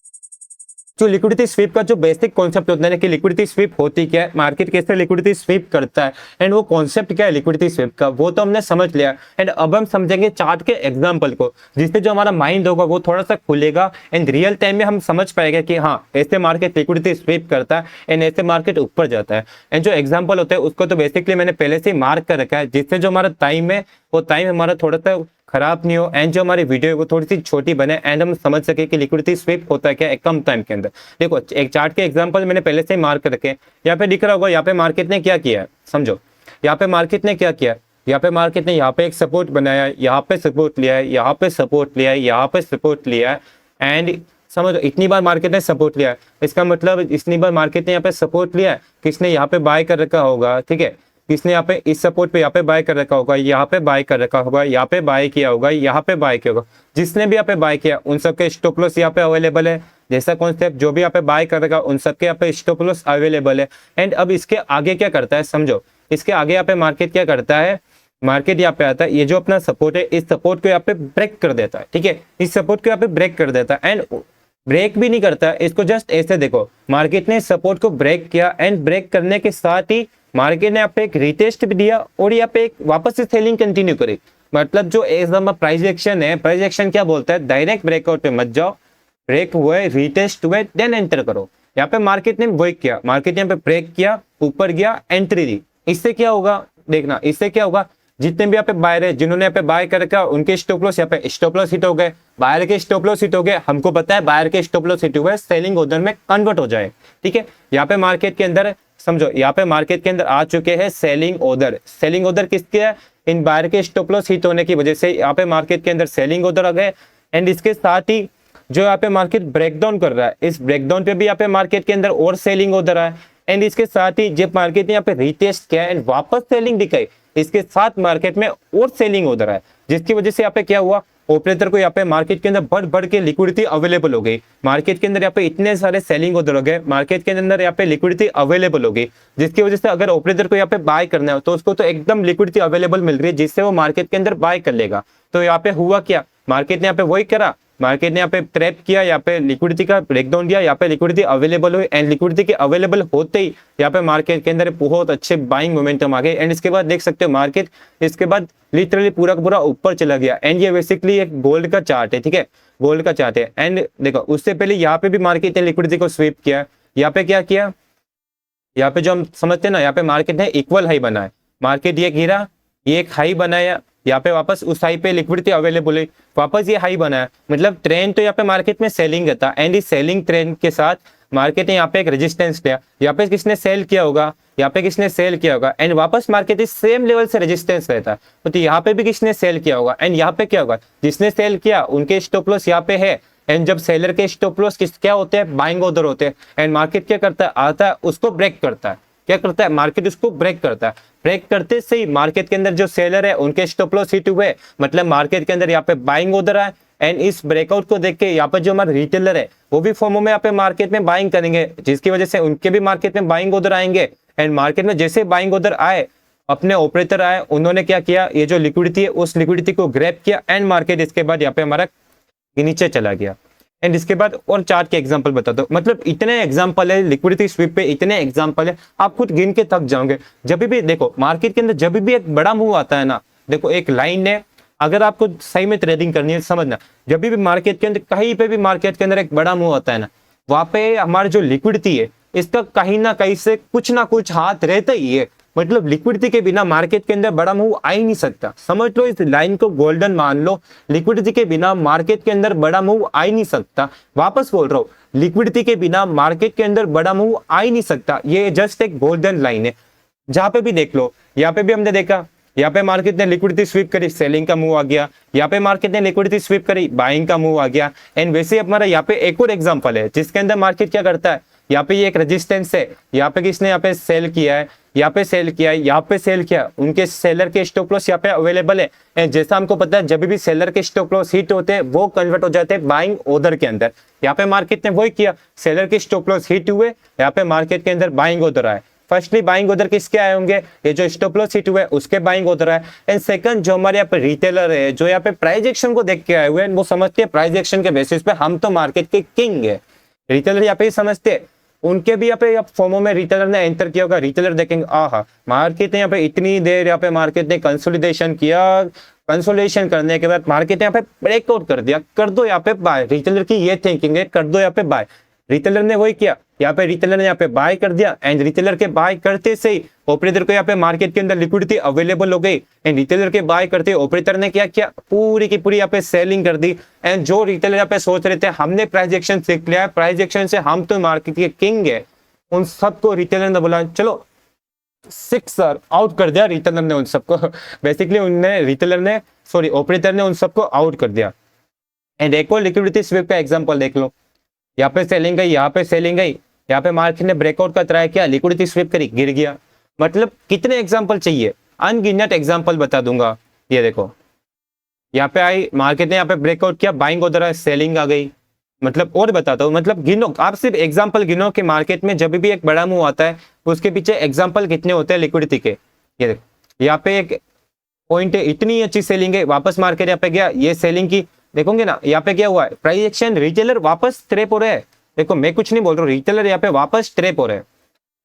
जो लिक्विडिटी स्वीप का जो बेसिक कॉन्सेप्ट होता है ना कि लिक्विडिटी स्वीप होती क्या है, मार्केट कैसे लिक्विडिटी स्वीप करता है, एंड वो कॉन्सेप्ट क्या है लिक्विडिटी स्वीप का, वो तो हमने समझ लिया। एंड अब हम समझेंगे चार्ट के एग्जांपल को, जिससे जो हमारा माइंड होगा वो थोड़ा सा खुलेगा। एंड रियल टाइम में हम समझ पाएंगे कि हाँ ऐसे मार्केट लिक्विडिटी स्वीप करता है एंड ऐसे मार्केट ऊपर जाता है। एंड जो एग्जाम्पल होता है उसको तो बेसिकली मैंने पहले से ही मार्क कर रखा है, जिससे जो हमारा टाइम है वो टाइम हमारा थोड़ा सा खराब नहीं हो, एंड जो हमारी वीडियो है वो थोड़ी सी छोटी बने, एंड हम समझ सके कि लिक्विडिटी स्वीप होता है क्या एक कम टाइम के अंदर। देखो एक चार्ट के एग्जांपल मैंने पहले से ही मार्क कर रखे, यहाँ पे दिख रहा होगा, यहाँ पे मार्केट ने क्या किया है, समझो यहाँ पे मार्केट ने क्या किया, यहाँ पे मार्केट ने यहाँ पे एक सपोर्ट बनाया है, यहाँ पे सपोर्ट लिया है, यहाँ पे सपोर्ट लिया है, यहाँ पे सपोर्ट लिया है। एंड समझो इतनी बार मार्केट ने सपोर्ट लिया है, इसका मतलब इतनी बार मार्केट ने यहाँ पे सपोर्ट लिया है, किसने यहाँ पे बाय कर रखा होगा, ठीक है, किसने यहाँ पे इस सपोर्ट पे यहाँ पे बाय कर रखा होगा, यहाँ पे बाय कर रखा होगा, यहाँ पे बाय किया होगा, यहाँ पे बाय किया होगा। जिसने भी यहाँ पे बाय किया उन सबके स्टॉप लॉस यहाँ पे अवेलेबल है। जैसा कॉन्सेप्ट, जो भी यहाँ पे बाय कर रखा उन सबके यहाँ पे स्टॉप लॉस अवेलेबल है। एंड अब इसके आगे क्या करता है, समझो इसके आगे यहाँ पे मार्केट क्या करता है, मार्केट यहाँ पे आता है, ये जो अपना सपोर्ट है इस सपोर्ट को यहाँ पे ब्रेक कर देता है, ठीक है, इस सपोर्ट को यहाँ पे ब्रेक कर देता है। एंड ब्रेक भी नहीं करता, इसको जस्ट ऐसे देखो, मार्केट ने सपोर्ट को ब्रेक किया, एंड ब्रेक करने के साथ ही मार्केट ने यहाँ पे एक रिटेस्ट भी दिया और यहाँ पे एक वापस से सेलिंग कंटिन्यू करी। मतलब जो एकदम प्राइस एक्शन है, प्राइस एक्शन क्या बोलता है, डायरेक्ट ब्रेकआउट पे मत जाओ, ब्रेक हुए रिटेस्ट हुए देन एंटर करो। यहाँ पे मार्केट ने वही किया, मार्केट ने यहाँ पे ब्रेक किया, ऊपर गया, एंट्री दी। इससे क्या होगा देखना, इससे क्या होगा, जितने भी यहाँ पे बायर है, जिन्होंने यहाँ पे बाय कर रखा उनके स्टॉप लॉस यहाँ पे स्टॉप लॉस हिट हो गए, बायर के स्टॉप लॉस हिट हो गए। हमको पता है बायर के स्टॉप लॉस हिट हुए सेलिंग ऑर्डर में कन्वर्ट हो जाए, ठीक है। यहाँ पे मार्केट के अंदर समझो, यहाँ पे मार्केट के अंदर आ चुके हैं सेलिंग ऑर्डर। सेलिंग ऑर्डर किसके है, इन बायर के स्टॉप लॉस हिट होने की वजह से यहाँ पे मार्केट के अंदर सेलिंग ऑर्डर आ गए। एंड इसके साथ ही जो यहाँ पे मार्केट ब्रेकडाउन कर रहा है, इस ब्रेकडाउन पे भी यहाँ पे मार्केट के अंदर और सेलिंग ऑर्डर आया। एंड इसके साथ ही जब मार्केट ने यहाँ पे रिटेस्ट किया एंड वापस सेलिंग दिखाई, इसके साथ मार्केट में और सेलिंग ऑर्डर आया, जिसकी वजह से यहाँ पे क्या हुआ, ऑपरेटर को यहाँ पे मार्केट के अंदर बढ़ बढ़ के लिक्विडिटी अवेलेबल हो गई। मार्केट के अंदर यहाँ पे इतने सारे सेलिंग ऑर्डर हो गए, मार्केट के अंदर यहाँ पे लिक्विडिटी अवेलेबल हो गई, जिसकी वजह से अगर ऑपरेटर को यहाँ पे बाय करना है तो उसको तो एकदम लिक्विडिटी अवेलेबल मिल रही है, जिससे वो मार्केट के अंदर बाय कर लेगा। तो यहाँ पे हुआ क्या, मार्केट ने यहाँ पे वही करा, मार्केट ने यहाँ पे ट्रैप किया, यहाँ पे लिक्विडिटी का ब्रेकडाउन दिया, यहाँ पे लिक्विडिटी अवेलेबल हुई एंड लिक्विडिटी के अवेलेबल होते ही यहाँ पे मार्केट के अंदर बहुत अच्छे बाइंग मोमेंटम आ गए एंड इसके बाद देख सकते हो मार्केट इसके बाद लिटरली पूरा का पूरा ऊपर चला गया एंड ये बेसिकली एक गोल्ड का चार्ट है, ठीक है, गोल्ड का चार्ट है। एंड देखो उससे पहले यहाँ पे भी मार्केट ने लिक्विडिटी को स्वीप किया, यहाँ पे क्या किया, यहाँ पे जो हम समझते हैं ना, यहाँ पे मार्केट ने इक्वल हाई बनाया, मार्केट ये गिरा, ये एक हाई बनाया, यहाँ पे वापस उस हाई पे लिक्विडिटी अवेलेबल है, वापस ये हाई बनाया, मतलब ट्रेंड तो यहाँ पे मार्केट में सेलिंग था एंड इस सेलिंग ट्रेंड के साथ मार्केट ने यहाँ पे एक रेजिस्टेंस लिया, यहाँ पे किसने सेल किया होगा, यहाँ पे किसने सेल किया होगा एंड वापस मार्केट इस सेम लेवल से रेजिस्टेंस रहता है, तो यहाँ पे भी किसने सेल किया होगा एंड यहाँ पे क्या होगा, जिसने सेल किया उनके स्टॉप लॉस यहाँ पे है एंड जब सेलर के स्टॉप लॉस क्या होते हैं, बाइंग ऑर्डर होते हैं एंड मार्केट क्या करता है, आता है उसको ब्रेक करता है, क्या करता है मार्केट उसको ब्रेक करता है, ब्रेक करते से ही मार्केट के अंदर जो सेलर है उनके स्टॉप लॉस हिट हुए, मतलब मार्केट के अंदर यहाँ पे बाइंग ऑर्डर आए एंड इस ब्रेकआउट को देख के यहाँ पर जो हमारे रिटेलर है वो भी फॉर्मो में यहाँ पे मार्केट में बाइंग करेंगे, जिसकी वजह से उनके भी मार्केट में बाइंग ऑर्डर आएंगे एंड मार्केट में जैसे बाइंग ऑर्डर आए अपने ऑपरेटर आए, उन्होंने क्या किया, ये जो लिक्विडिटी है उस लिक्विडिटी को ग्रैब किया एंड मार्केट इसके बाद यहाँ पे हमारा नीचे चला गया। एंड इसके बाद और चार्ट के एग्जांपल बता दो, मतलब इतने एग्जांपल है लिक्विडिटी स्वीप पे, इतने एग्जांपल है आप खुद गिन के थक जाओगे। जब भी देखो मार्केट के अंदर जब भी एक बड़ा मूव आता है ना, देखो एक लाइन है, अगर आपको सही में ट्रेडिंग करनी है समझना, जब भी मार्केट के अंदर कहीं पे भी मार्केट के अंदर एक बड़ा मूव आता है ना, वहां पे हमारी जो लिक्विडिटी है इसका कहीं ना कहीं से कुछ ना कुछ हाथ रहता ही है, मतलब लिक्विडिटी के बिना मार्केट के अंदर बड़ा मूव आ ही नहीं सकता। समझ लो, इस लाइन को गोल्डन मान लो, लिक्विडिटी के बिना मार्केट के अंदर बड़ा मूव आ ही नहीं सकता। वापस बोल रहा हूँ, लिक्विडिटी के बिना मार्केट के अंदर बड़ा मूव आ ही नहीं सकता, ये जस्ट एक गोल्डन लाइन है। जहां पे भी देख लो, यहाँ पे भी हमने देखा, यहाँ पे मार्केट ने लिक्विडिटी स्वीप करी, सेलिंग का मूव आ गया, यहाँ पे मार्केट ने लिक्विडिटी स्वीप करी, बाइंग का मूव आ गया एंड वैसे हमारा यहाँ पे एक और एग्जांपल है जिसके अंदर मार्केट क्या करता है, यहाँ पे ये एक रेजिस्टेंस है, यहाँ पे किसने यहाँ पे सेल किया है, यहाँ पे सेल किया है, यहाँ पे सेल किया, उनके सेलर के स्टॉप लॉस यहाँ पे अवेलेबल है एंड जैसा हमको पता है जब भी सेलर के स्टॉप लॉस हिट होते हैं वो कन्वर्ट हो जाते हैं बाइंग ऑर्डर के अंदर। यहाँ पे मार्केट ने वही किया, सेलर के स्टॉप लॉस हिट हुए, यहाँ पे मार्केट के अंदर बाइंग ऑर्डर आए। फर्स्टली बाइंग ऑर्डर किसके आए होंगे, ये जो स्टॉप लॉस हिट हुए उसके बाइंग ऑर्डर आए एंड सेकंड जो हमारे यहाँ पे रिटेलर है जो यहाँ पे प्राइस एक्शन को देख के आए हुए हैं, वो समझते हैं प्राइस एक्शन के बेसिस पे हम तो मार्केट के किंग है। रिटेलर यहाँ पे समझते हैं, उनके भी यहाँ पे फॉर्मो में रिटेलर ने एंटर किया होगा, रिटेलर देखेंगे आहा मार्केट ने यहाँ पे इतनी देर यहाँ पे मार्केट ने कंसोलिडेशन किया, कंसोलिडेशन करने के बाद मार्केट ने यहाँ पे ब्रेकआउट कर दिया, कर दो यहाँ पे बाय। रिटेलर की ये थिंकिंग है, कर दो यहाँ पे बाय। रिटेलर ने वही किया, यहाँ पे रिटेलर ने यहाँ पे बाय कर दिया एंड रिटेलर के बाय करते से ही ऑपरेटर को यहाँ पे मार्केट के अंदर लिक्विडिटी अवेलेबल हो गई एंड रिटेलर के बाय करते ऑपरेटर ने क्या किया, पूरी की पूरी यहाँ पे सेलिंग कर दी एंड जो रिटेलर यहाँ पे सोच रहे थे हमने प्राइस एक्शन सीख लिया है, प्राइस एक्शन से हम तो मार्केट के किंग है, उन सबको रिटेलर ने बोला चलो सिक्सर आउट कर दिया। रिटेलर ने उन सबको बेसिकली ऑपरेटर ने उन सबको आउट कर दिया। एंड एक और लिक्विडिटी स्वीप का एग्जांपल देख लो, यहाँ पे सेलिंग गई, यहाँ पे सेलिंग गई, यहाँ पे मार्केट ने ब्रेकआउट का ट्राई किया, लिक्विडिटी स्वीप करी, गिर गया। मतलब कितने एग्जांपल चाहिए, अनगिनत एग्जांपल बता दूंगा। ये देखो यहाँ पे आई, मार्केट ने यहाँ पे ब्रेकआउट किया, बाइंग ऑर्डर है, सेलिंग आ गई। मतलब और बताता हूँ, मतलब गिनो, आप सिर्फ एग्जांपल गिनो कि मार्केट में जब भी एक बड़ा मूव आता है उसके पीछे एग्जांपल कितने होते हैं लिक्विडिटी के। ये देखो यहाँ पे एक पॉइंट है, इतनी अच्छी सेलिंग है, वापस मार्केट यहाँ पे गया, ये सेलिंग की देखोगे ना, यहाँ पे क्या हुआ है, प्राइस एक्शन, रिटेलर वापस ट्रैप हो रहा है। देखो मैं कुछ नहीं बोल रहा हूँ, रिटेलर यहाँ पे वापस ट्रैप हो रहा है।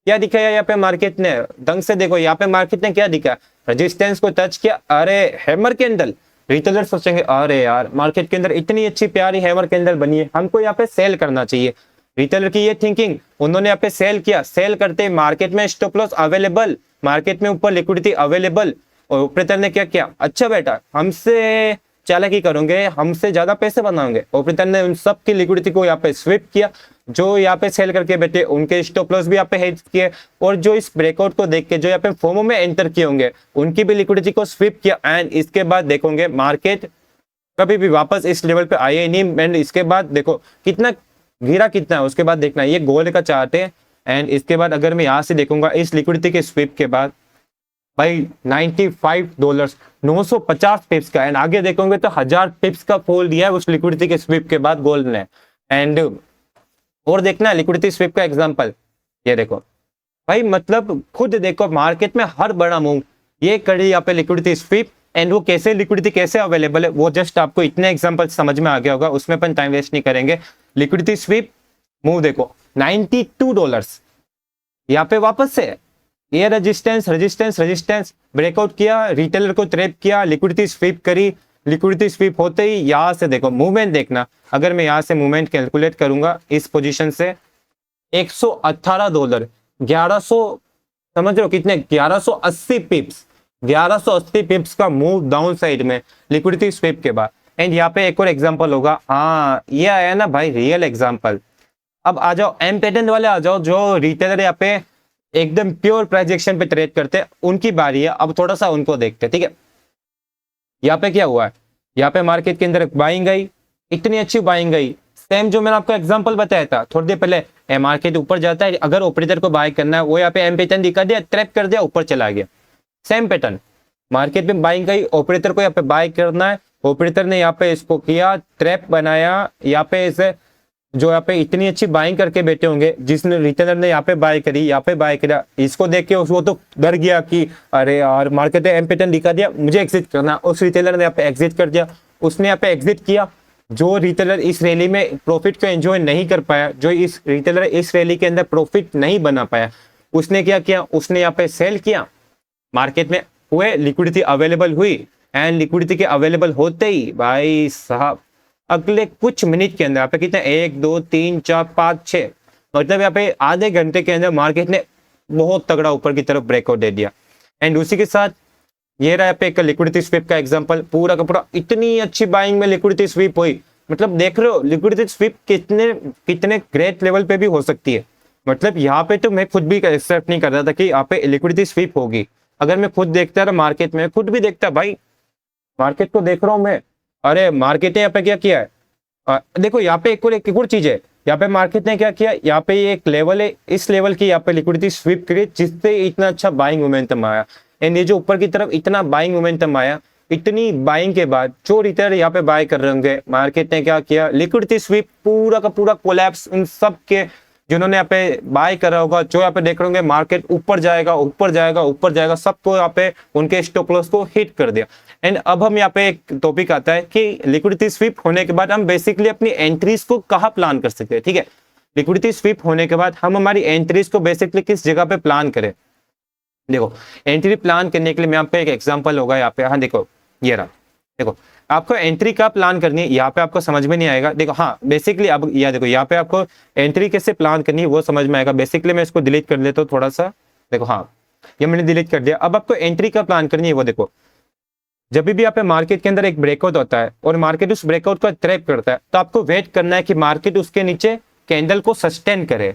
क्या दिखाया यहाँ पे मार्केट ने, ढंग से देखो यहाँ पे मार्केट ने क्या दिखा, रेजिस्टेंस को टच किया, अरे हैमर कैंडल। रिटेलर सोचेंगे अरे यार मार्केट के अंदर इतनी अच्छी प्यारी हैमर कैंडल बनी है, हमको यहाँ पे सेल करना चाहिए। रिटेलर की ये थिंकिंग, उन्होंने यहाँ पे सेल किया, सेल करते मार्केट में स्टॉप लॉस अवेलेबल, मार्केट में ऊपर लिक्विडिटी अवेलेबल, और ऑपरेटर ने क्या किया, अच्छा बेटा हमसे चालाकी करोगे, हमसे ज्यादा पैसे बनाओगे। ऑपरेटर ने उन सब की लिक्विडिटी को यहाँ पे स्विप किया, जो यहाँ पे सेल करके बैठे उनके स्टॉप लॉस भी यहाँ पे हेज किए, और जो इस ब्रेकआउट को देख के जो यहाँ पे फोमो में एंटर किए होंगे उनकी भी लिक्विडिटी को स्विप किया। एंड इसके बाद देखोगे मार्केट कभी भी वापस इस लेवल पे आए नहीं। एंड इसके बाद देखो कितना गिरा, कितना है उसके बाद देखना, ये गोल्ड का चार्ट है। एंड इसके बाद अगर मैं यहाँ से देखूंगा इस लिक्विडिटी के स्विप के बाद भाई $95 950 पिप्स का, एंड आगे देखोगे तो 1000 पिप्स का फॉल दिया है उस लिक्विडिटी के स्विप के बाद गोल्ड ने। एंड और देखना लिक्विडिटी स्विप का एग्जांपल, ये देखो भाई, मतलब खुद देखो मार्केट में हर बड़ा मूव, ये कड़ी यहाँ पे लिक्विडिटी स्विप, एंड वो कैसे लिक्विडिटी कैसे अवेलेबल है वो जस्ट आपको इतने एग्जांपल समझ में आ गया होगा, उसमें अपन टाइम वेस्ट नहीं करेंगे। लिक्विडिटी स्वीप मूव देखो $92, यहाँ पे वापस से ये रेजिस्टेंस रेजिस्टेंस रेजिस्टेंस ब्रेकआउट किया, रिटेलर को ट्रैप किया, लिक्विडिटी स्वीप करी, लिक्विडिटी स्वीप होते ही यहाँ से देखो मूवमेंट देखना, अगर मैं यहाँ से मूवमेंट कैलकुलेट करूंगा इस पोजीशन से $118, 1100 समझ रहे हो कितने, 1180 पिप्स, 1180 पिप्स का मूव डाउन साइड में लिक्विडिटी स्वीप के बाद। एंड यहाँ पे एक और एग्जांपल होगा, हाँ ये आया ना भाई रियल एग्जांपल। अब आ जाओ एम पैटर्न वाले आ जाओ, जो रिटेलर यहाँ पे एकदम प्योर प्राइस एक्शन पे ट्रेड करते हैं, उनकी बारी है। अब थोड़ा सा उनको देखते हैं, ठीक है। यहाँ पे क्या हुआ है, यहाँ पे मार्केट के अंदर बाइंग गई, इतनी अच्छी बाइंग गई, सेम जो मैंने आपको एग्जांपल बताया था थोड़ी देर पहले, मार्केट ऊपर जाता है, अगर ऑपरेटर को बाय करना है वो यहाँ पे एम पैटर्न दिखा दिया, ट्रैप कर दिया, ऊपर चला गया। सेम पैटर्न मार्केट में बाइंग गई, ऑपरेटर को यहाँ पे बाय करना है, ऑपरेटर ने यहाँ पे इसको किया, ट्रैप बनाया, यहाँ पे इसे जो यहाँ पे इतनी अच्छी बाइंग करके बैठे होंगे, जिसने रिटेलर ने यहाँ पे बाय करी, यहाँ पे बाय किया, इसको देख के वो तो डर गया कि अरे यार मार्केट ने एम पैटर्न दिखा दिया, मुझे एग्जिट करना। उस रिटेलर ने यहाँ पे एग्जिट कर दिया, उसने यहाँ पे एग्जिट किया। जो रिटेलर इस रैली में प्रॉफिट को एंजॉय नहीं कर पाया, जो इस रिटेलर इस रैली के अंदर प्रॉफिट नहीं बना पाया, उसने क्या किया, उसने यहाँ पे सेल किया, मार्केट में हुए, लिक्विडिटी अवेलेबल हुई, एंड लिक्विडिटी के अवेलेबल होते ही भाई साहब अगले कुछ मिनट के अंदर यहाँ पे कितने 1 2 3 4 5 6 मतलब यहाँ पे आधे घंटे के अंदर मार्केट ने बहुत तगड़ा ऊपर की तरफ ब्रेकआउट दे दिया। एंड उसी के साथ ये रहा यहाँ पे एक लिक्विडिटी स्वीप का एग्जांपल, पूरा का पूरा इतनी अच्छी बाइंग में लिक्विडिटी स्वीप हुई। मतलब देख रहे हो लिक्विडिटी स्वीप कितने कितने ग्रेट लेवल पे भी हो सकती है। मतलब यहाँ पे तो मैं खुद भी एक्सेप्ट नहीं कर रहा था कि यहाँ पे लिक्विडिटी स्वीप होगी। अगर मैं खुद देखता रहा मार्केट में, खुद भी देखता भाई, मार्केट को देख रहा हूँ मैं, अरे मार्केट ने यहाँ पे क्या किया है, देखो यहाँ पे एक और चीज है, यहाँ पे मार्केट ने क्या किया, यहाँ पे एक लेवल है, इस लेवल की यहाँ पे लिक्विडिटी स्वीप करी, जिससे इतना अच्छा बाइंग मोमेंटम आया। एंड ये जो ऊपर की तरफ इतना बाइंग मोमेंटम आया, इतनी बाइंग के बाद जो रिटेलर यहाँ पे बाय कर रहे होंगे, मार्केट ने क्या किया, लिक्विडिटी स्वीप पूरा का पूरा कोलैप्स उन सब के जिन्होंने यहाँ पे बाय करा होगा, जो यहाँ पे देख रहे होंगे मार्केट ऊपर जाएगा ऊपर जाएगा ऊपर जाएगा, सबको यहाँ पे उनके स्टॉप लॉस को हिट कर दिया। एंड अब हम यहाँ पे एक टॉपिक आता है कि लिक्विडिटी स्वीप होने के बाद हम बेसिकली अपनी एंट्रीज को कहाँ प्लान कर सकते हैं। ठीक है, लिक्विडिटी स्वीप होने के बाद हम हमारी एंट्रीज को बेसिकली किस जगह पे प्लान करें। देखो एंट्री प्लान करने के लिए मैं आपको एक एग्जांपल होगा यहाँ पे, हाँ देखो ये रहा, देखो आपको एंट्री का प्लान करनी है, यहाँ पे आपको समझ में नहीं आएगा। देखो हाँ बेसिकली अब यह देखो यहाँ पे आपको एंट्री कैसे प्लान करनी है वो समझ में आएगा। बेसिकली मैं इसको डिलीट कर लेता हूँ थोड़ा सा, देखो हाँ ये मैंने डिलीट कर दिया। अब आपको एंट्री का प्लान करनी है वो देखो, जब भी यहाँ पे मार्केट के अंदर एक ब्रेकआउट होता है और मार्केट उस ब्रेकआउट को ट्रैप करता है, तो आपको वेट करना है कि मार्केट उसके नीचे कैंडल को सस्टेन करे।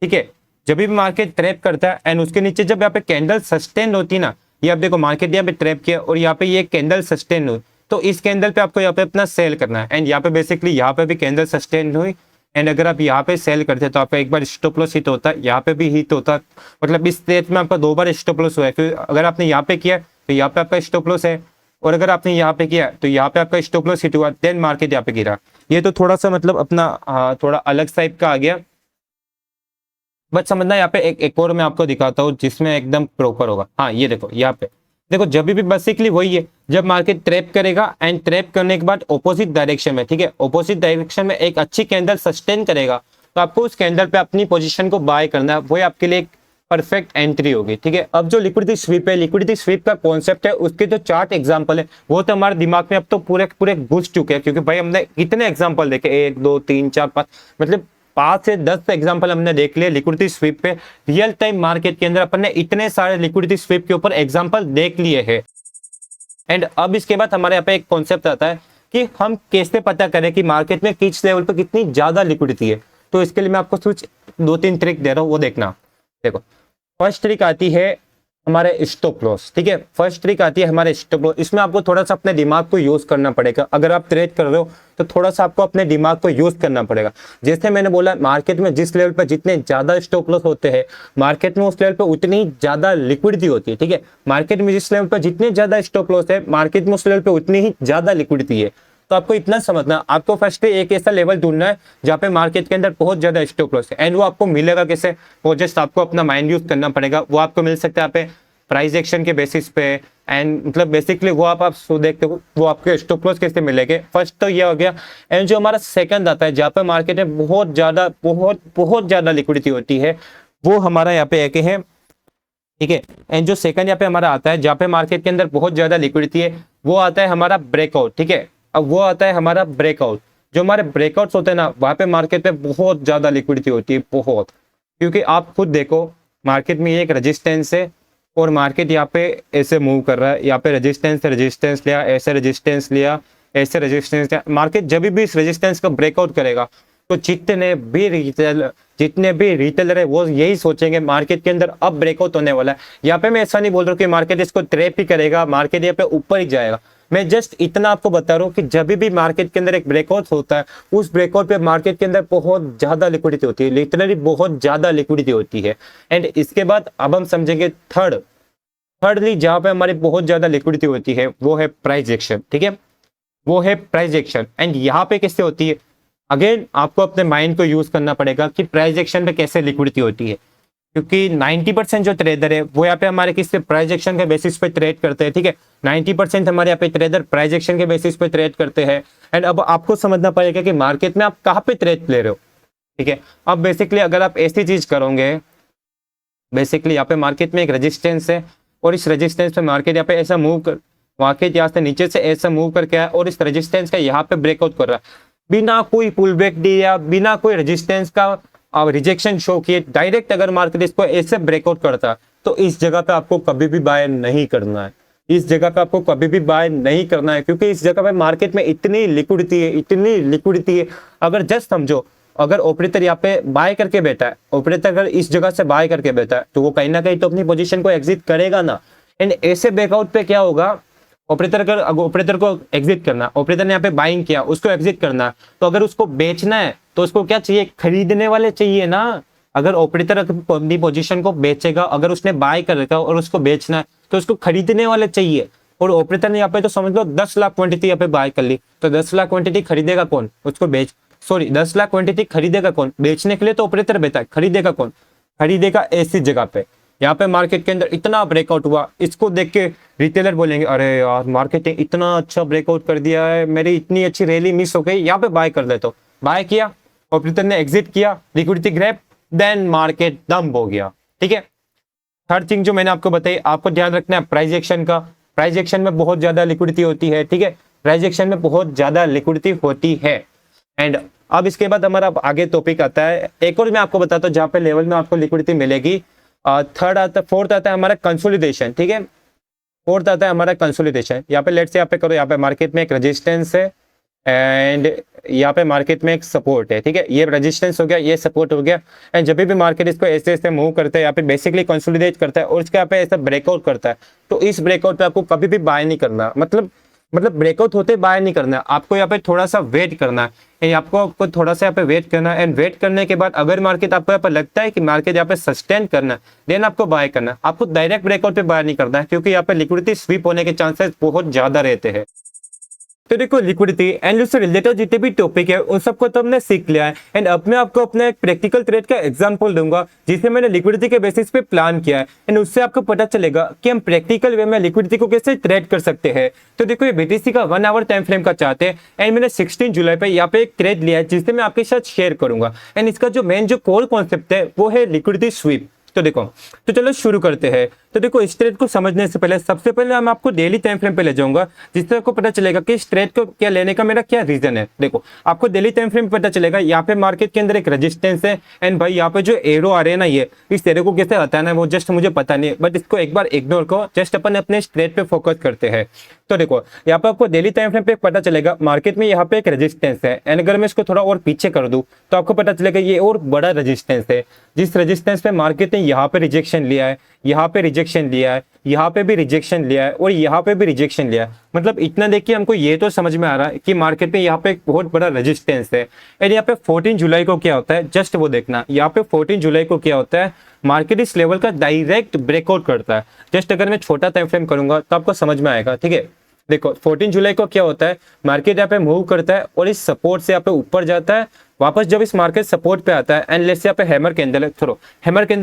ठीक है, जब भी मार्केट ट्रैप करता है एंड उसके नीचे जब यहाँ पे कैंडल सस्टेन होती है ना, ये आप देखो मार्केट यहाँ पे ट्रैप किया और यहाँ पे ये कैंडल सस्टेन हुई, तो इस कैंडल पे आपको यहाँ पे अपना सेल करना है। एंड यहाँ पे बेसिकली यहाँ पे भी कैंडल सस्टेन हुई, एंड अगर आप यहाँ पे सेल करते हैं तो आपका एक बार स्टॉप लॉस हिट होता है, यहाँ पे भी हिट होता है, मतलब इस स्टेज में आपका 2 बार स्टॉप लॉस हुआ है। फिर अगर आपने यहाँ पे किया तो यहाँ पे आपका स्टॉप लॉस है, और अगर आपने यहाँ पे किया तो यहाँ पे आपका स्टॉप लॉस हिट हुआ, देन मार्केट यहाँ पे गिरा। ये तो थोड़ा सा मतलब अपना थोड़ा अलग टाइप का आ गया, बट समझना यहाँ पे एक और मैं आपको दिखाता हूँ जिसमें एकदम प्रॉपर होगा। हाँ ये देखो यहाँ पे देखो, जब भी बेसिकली वही है, जब मार्केट ट्रैप करेगा एंड ट्रैप करने के बाद ऑपोजिट डायरेक्शन में, ठीक है, ऑपोजिट डायरेक्शन में एक अच्छी कैंडल सस्टेन करेगा, तो आपको उस कैंडल पे अपनी पोजीशन को बाय करना है, वो आपके लिए एक परफेक्ट एंट्री होगी। ठीक है, अब जो लिक्विडिटी स्वीप है, लिक्विडिटी स्वीप का कॉन्सेप्ट है, उसके जो 4 एग्जांपल है वो तो हमारे दिमाग में अब तो पूरे पूरे घुस चुके हैं, क्योंकि भाई हमने कितने एग्जांपल देखे, 1 2 3 4 5 मतलब 5 से 10 एग्जांपल हमने देख लिए लिक्विडिटी स्वीप पे। रियल टाइम मार्केट के अंदर अपन ने इतने सारे लिक्विडिटी स्वीप के ऊपर एग्जांपल देख लिए हैं। एंड अब इसके बाद हमारे यहाँ पे एक कॉन्सेप्ट आता है कि हम कैसे पता करें कि मार्केट में किस लेवल पे कितनी ज्यादा लिक्विडिटी है। तो इसके लिए मैं आपको कुछ 2-3 ट्रिक दे रहा हूँ, वो देखना। देखो फर्स्ट ट्रिक आती है हमारे स्टॉप लॉस। ठीक है, फर्स्ट ट्रिक आती है हमारे स्टॉप लॉस। इसमें आपको थोड़ा सा अपने दिमाग को यूज करना पड़ेगा। अगर आप ट्रेड कर रहे हो तो थोड़ा सा आपको अपने दिमाग को यूज करना पड़ेगा। जैसे मैंने बोला, मार्केट में जिस लेवल पर जितने ज्यादा स्टॉप लॉस होते हैं, मार्केट में उस लेवल पर उतनी ज्यादा लिक्विडिटी होती है। ठीक है, मार्केट में जिस लेवल पर जितने ज्यादा स्टॉप लॉस है, मार्केट में उस लेवल पर उतनी ही ज्यादा लिक्विडिटी है। तो आपको इतना समझना, आपको फर्स्ट एक ऐसा लेवल ढूंढना है जहाँ पे मार्केट के अंदर बहुत ज्यादा स्टॉप लॉस है। एंड वो आपको मिलेगा कैसे, वो जस्ट आपको अपना माइंड यूज करना पड़ेगा। वो आपको मिल सकता है यहाँ पे प्राइस एक्शन के बेसिस पे, एंड मतलब बेसिकली वो आप सो देखते हो वो आपके स्टॉप लॉस कैसे मिलेंगे। फर्स्ट तो ये हो गया। एंड जो हमारा सेकंड आता है जहाँ पे मार्केट में बहुत ज़्यादा लिक्विडिटी होती है, वो हमारा यहाँ पे एक है, ठीक है। एंड जो सेकंड यहाँ पे हमारा आता है जहाँ पे मार्केट के अंदर बहुत ज़्यादा लिक्विडिटी है, वो आता है हमारा ब्रेकआउट, ठीक है। अब वो आता है हमारा ब्रेकआउट। जो हमारे ब्रेकआउट्स होते हैं ना, वहाँ पे मार्केट में बहुत ज़्यादा लिक्विडिटी होती है, बहुत। क्योंकि आप खुद देखो मार्केट में ये एक रेजिस्टेंस है और मार्केट यहाँ पे ऐसे मूव कर रहा है, यहाँ पे रेजिस्टेंस से रेजिस्टेंस लिया, ऐसे रेजिस्टेंस लिया, ऐसे रेजिस्टेंस लिया। मार्केट जब भी इस रेजिस्टेंस का ब्रेकआउट करेगा तो जितने भी रिटेलर है वो यही सोचेंगे मार्केट के अंदर अब ब्रेकआउट होने वाला है। यहाँ पे मैं ऐसा नहीं बोल रहा हूँ कि मार्केट इसको ट्रैप ही करेगा, मार्केट यहाँ पे ऊपर ही जाएगा। मैं जस्ट इतना आपको बता रहा हूँ कि जब भी मार्केट के अंदर एक ब्रेकआउट होता है, उस ब्रेकआउट पे मार्केट के अंदर बहुत ज्यादा लिक्विडिटी होती है, लिटरली बहुत ज्यादा लिक्विडिटी होती है। एंड इसके बाद अब हम समझेंगे थर्डली जहां पे हमारी बहुत ज्यादा लिक्विडिटी होती है वो है प्राइस एक्शन, ठीक है। वो है प्राइस एक्शन। एंड यहाँ पे कैसे होती है, अगेन आपको अपने माइंड को यूज करना पड़ेगा कि प्राइस एक्शन पे कैसे लिक्विडिटी होती है। क्योंकि 90% जो ट्रेडर है वो यहाँ पे हमारे किससे प्राइस एक्शन के बेसिस पे ट्रेड करते हैं, ठीक है। 90% हमारे यहाँ पे ट्रेडर प्राइस एक्शन के बेसिस पे ट्रेड करते हैं। एंड अब आपको समझना पड़ेगा कि मार्केट में आप कहाँ पे ट्रेड ले रहे हो, ठीक है। अब बेसिकली अगर आप ऐसी चीज करोगे, बेसिकली यहाँ पे मार्केट में एक रेजिस्टेंस है और इस रेजिस्टेंस पे मार्केट यहाँ पे ऐसा मूव कर, मार्केट यहाँ से नीचे से ऐसा मूव करके आया और इस रेजिस्टेंस का यहाँ पे ब्रेकआउट कर रहा है, बिना कोई पुल बैक दिया, बिना कोई रेजिस्टेंस का रिजेक्शन शो किए, डायरेक्ट अगर मार्केट इसको ऐसे ब्रेकआउट करता तो इस जगह पे आपको कभी भी बाय नहीं करना है। इस जगह पे आपको कभी भी बाय नहीं करना है, क्योंकि इस जगह पे मार्केट में इतनी लिक्विडिटी है। अगर जस्ट समझो, अगर ऑपरेटर यहाँ पे बाय करके बैठा है, ऑपरेटर अगर इस जगह से बाय करके बैठा है तो वो कहीं ना कहीं तो अपनी पोजीशन को एग्जिट करेगा ना। एंड ऐसे ब्रेकआउट पे क्या होगा, ऑपरेटर को एग्जिट करना, ऑपरेटर ने यहाँ पे बाइंग किया, उसको एग्जिट करना, तो अगर उसको बेचना है तो उसको क्या चाहिए, खरीदने वाले चाहिए ना। अगर ऑपरेटर अपनी पोजीशन को बेचेगा, अगर उसने बाय कर रखा और उसको बेचना है तो उसको खरीदने वाले चाहिए। और ऑपरेटर ने यहाँ पे तो समझ लो 10 लाख क्वांटिटी यहाँ पे बाय कर ली, तो 10 लाख क्वांटिटी खरीदेगा कौन, उसको 10 लाख क्वांटिटी खरीदेगा कौन, बेचने के लिए तो ऑपरेटर बेचता है, खरीदेगा कौन, खरीदेगा ऐसी जगह पे। यहाँ पे मार्केट के अंदर इतना ब्रेकआउट हुआ, इसको देख के रिटेलर बोलेंगे अरे यार मार्केट ने इतना अच्छा ब्रेकआउट कर दिया है, मेरी इतनी अच्छी रैली मिस हो गई, यहाँ पे बाय कर लेता हूँ। बाय किया, ऑपरेटर ने एग्जिट किया, liquidity grab, then market dump हो गया, ठीक है। थर्ड थिंग जो मैंने आपको बताई, आपको ध्यान रखना है प्राइस एक्शन का। प्राइस एक्शन में बहुत ज्यादा लिक्विडिटी होती है, ठीक है। प्राइस एक्शन में बहुत ज्यादा लिक्विडिटी होती है। एंड अब इसके बाद हमारा आगे टॉपिक आता है, एक और मैं आपको बताता हूँ जहाँ पे लेवल में आपको लिक्विडिटी मिलेगी। फोर्थ आता है हमारा कंसोलिडेशन, ठीक है। फोर्थ आता है हमारा कंसोलिडेशन। यहाँ पे लेट्स से यहाँ पे करो, यहाँ पे मार्केट में एक रेजिस्टेंस है एंड यहाँ पे मार्केट में एक सपोर्ट है, ठीक है। ये रेजिस्टेंस हो गया, ये सपोर्ट हो गया। एंड जब भी मार्केट इसको ऐसे ऐसे मूव करता है, यहाँ पे बेसिकली कंसोलिडेट करता है और इसके यहाँ पे ऐसा ब्रेकआउट करता है, तो इस ब्रेकआउट पे आपको कभी भी बाय नहीं करना। मतलब ब्रेकआउट होते बाय नहीं करना है, आपको यहाँ पे थोड़ा सा वेट करना है। आपको थोड़ा सा यहाँ पे वेट करना है। एंड वेट करने के बाद अगर मार्केट आपको यहाँ पे लगता है कि मार्केट यहाँ पे सस्टेन करना है, देन आपको बाय करना है। आपको डायरेक्ट ब्रेकआउट पे बाय नहीं करना है, क्योंकि यहाँ पे लिक्विडिटी स्वीप होने के चांसेस बहुत ज्यादा रहते हैं। तो देखो लिक्विडिटी एंड उससे रिलेटेड जितने भी टॉपिक है उन सबको तो हमने सीख लिया है। एंड अब मैं आपको अपना एक प्रैक्टिकल ट्रेड का एग्जांपल दूंगा जिसे मैंने लिक्विडिटी के बेसिस पे प्लान किया है। एंड उससे आपको पता चलेगा कि हम प्रैक्टिकल वे में लिक्विडिटी को कैसे ट्रेड कर सकते हैं। तो देखो ये बीटीसी का 1 आवर टाइम फ्रेम का चार्ट है एंड मैंने 16 जुलाई पे यहाँ पे एक ट्रेड लिया है जिससे मैं आपके साथ शेयर करूंगा। एंड इसका जो मेन जो कोर कॉन्सेप्ट है वो है लिक्विडिटी स्वीप। तो देखो, तो चलो शुरू करते हैं। तो देखो इस ट्रेड को समझने से पहले सबसे पहले मैं आपको डेली टाइम फ्रेम पे ले जाऊंगा, जिससे आपको पता चलेगा कि इस ट्रेड को क्या लेने का मेरा क्या रीजन है। देखो आपको डेली टाइम फ्रेम पता चलेगा, यहाँ पे मार्केट के अंदर एक रेजिस्टेंस है एंड भाई यहाँ पे जो एरो आ रहे हैं ना, ये इस एरो को कैसे हटाना है वो जस्ट मुझे पता नहीं है, बट इसको एक बार इग्नोर करो, जस्ट अपन अपने इस ट्रेड पे फोकस करते हैं। तो देखो यहाँ पे आपको डेली टाइम फ्रेम पे पता चलेगा मार्केट में यहाँ पे एक रेजिस्टेंस है एंड अगर मैं इसको थोड़ा और पीछे कर दूं तो आपको पता चलेगा ये और बड़ा रेजिस्टेंस है, जिस रेजिस्टेंस पे मार्केट ने यहाँ पे रिजेक्शन लिया है, यहाँ पे रिजेक्शन लिया है, यहाँ पे भी रिजेक्शन लिया है और यहाँ पे भी रिजेक्शन लिया है। मतलब इतना देखिए हमको ये तो समझ में आ रहा है कि मार्केट में यहाँ पे एक बहुत बड़ा रेजिस्टेंस है। एंड यहाँ पे 14 जुलाई को क्या होता है, जस्ट वो देखना, यहाँ पे 14 जुलाई को क्या होता है, मार्केट इस लेवल का डायरेक्ट ब्रेकआउट करता है। जस्ट अगर मैं छोटा टाइम फ्रेम करूंगा तो आपको समझ में आएगा, ठीक है। देखो 14 जुलाई को क्या होता है, मार्केट यहाँ पे मूव करता है और इस सपोर्ट से यहाँ पे ऊपर जाता है वापस जब इस मार्केट सपोर्ट पे आता है एंड लेट्स से यहाँ पे हैमर कैंडल है,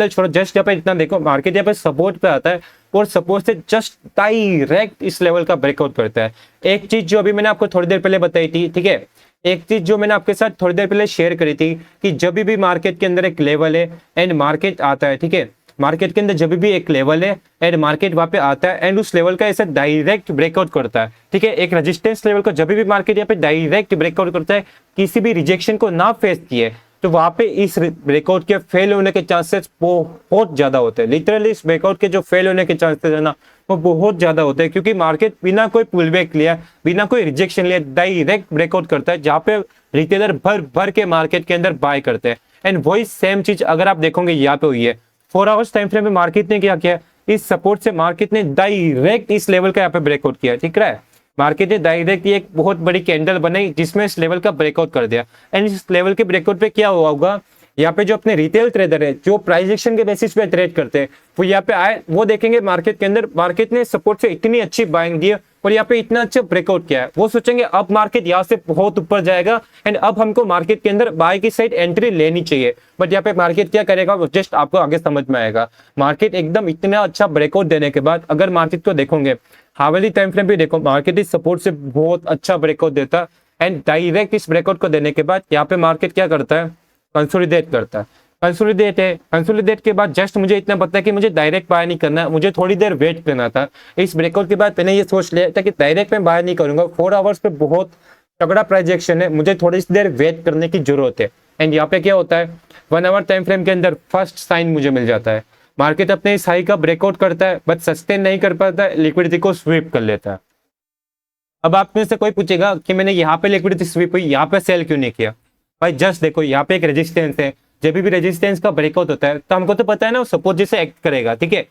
छोड़ो जस्ट यहाँ पे इतना देखो, मार्केट यहाँ पे सपोर्ट पे आता है और सपोर्ट से जस्ट डायरेक्ट इस लेवल का ब्रेकआउट करता है। एक चीज जो अभी मैंने आपको थोड़ी देर पहले बताई थी, ठीक है, एक चीज जो मैंने आपके साथ थोड़ी देर पहले शेयर करी थी कि जब भी मार्केट के अंदर एक लेवल है एंड मार्केट आता है, ठीक है, मार्केट के अंदर जब भी एक लेवल है एंड मार्केट वहां पे आता है एंड उस लेवल का ऐसे डायरेक्ट ब्रेकआउट करता है, ठीक है, एक रेजिस्टेंस लेवल को जब भी मार्केट यहाँ पे डायरेक्ट ब्रेकआउट करता है, किसी भी रिजेक्शन को ना फेस किए, तो वहां पे इस ब्रेकआउट के फेल होने के चांसेस बहुत ज्यादा होते हैं। लिटरली इस ब्रेकआउट के जो फेल होने के चांसेस है ना, वो बहुत ज्यादा होते हैं, क्योंकि मार्केट बिना कोई पुल बैक लिया, बिना कोई रिजेक्शन लिया डायरेक्ट ब्रेकआउट करता है, जहाँ पे रिटेलर भर भर के मार्केट के अंदर बाय करते हैं। एंड वही सेम चीज अगर आप देखोगे यहाँ पे हुई है 4 आवर्स टाइम फ्रेम में, मार्केट ने क्या किया, इस सपोर्ट से मार्केट ने डायरेक्ट इस लेवल का यहाँ पे ब्रेकआउट किया, ठीक है, मार्केट ने डायरेक्ट एक बहुत बड़ी कैंडल बनाई जिसमें इस लेवल का ब्रेकआउट कर दिया। एंड इस लेवल के ब्रेकआउट पे क्या हुआ होगा, यहाँ पे जो अपने रिटेल ट्रेडर है, जो प्राइस एक्शन के बेसिस पे ट्रेड करते हैं, वो यहाँ पे आए, वो देखेंगे मार्केट के अंदर मार्केट ने सपोर्ट से इतनी अच्छी बाइंग दी है और यहाँ पे इतना अच्छा ब्रेकआउट किया है, वो सोचेंगे अब मार्केट यहाँ से बहुत ऊपर जाएगा एंड अब हमको मार्केट के अंदर बाय की साइड एंट्री लेनी चाहिए। बट यहाँ पे मार्केट क्या करेगा, वो जस्ट आपको आगे समझ में आएगा। मार्केट एकदम इतना अच्छा ब्रेकआउट देने के बाद अगर मार्केट को देखोगे, हावली टाइम फ्रेम भी देखो, मार्केट इस सपोर्ट से बहुत अच्छा ब्रेकआउट देता है एंड डायरेक्ट इस ब्रेकआउट को देने के बाद यहाँ पे मार्केट क्या करता है, कंसोलिडेट करता है। कंसोलिडेट के बाद जस्ट मुझे इतना पता है कि मुझे डायरेक्ट बाय नहीं करना, मुझे थोड़ी देर वेट करना था। इस ब्रेकआउट के बाद मैंने ये सोच लिया था कि डायरेक्ट मैं बाय नहीं करूंगा, 4 आवर्स पे बहुत तगड़ा प्रोजेक्शन है, मुझे थोड़ी सी देर वेट करने की जरूरत है। एंड यहाँ पे क्या होता है, 1 आवर टाइम फ्रेम के अंदर फर्स्ट साइन मुझे मिल जाता है, मार्केट अपने इस हाई का ब्रेकआउट करता है बट सस्टेन नहीं कर पाता है, लिक्विडिटी को स्वीप कर लेता है। अब आप में से कोई पूछेगा कि मैंने यहाँ पे लिक्विडिटी स्वीप हुई, यहाँ पे सेल क्यों नहीं किया? भाई जस्ट देखो, यहाँ पे एक रेजिस्टेंस है, जब भी रेजिस्टेंस का ब्रेकआउट होता है तो हमको तो पता है ना सपोर्ट जैसे एक्ट करेगा, ठीक है,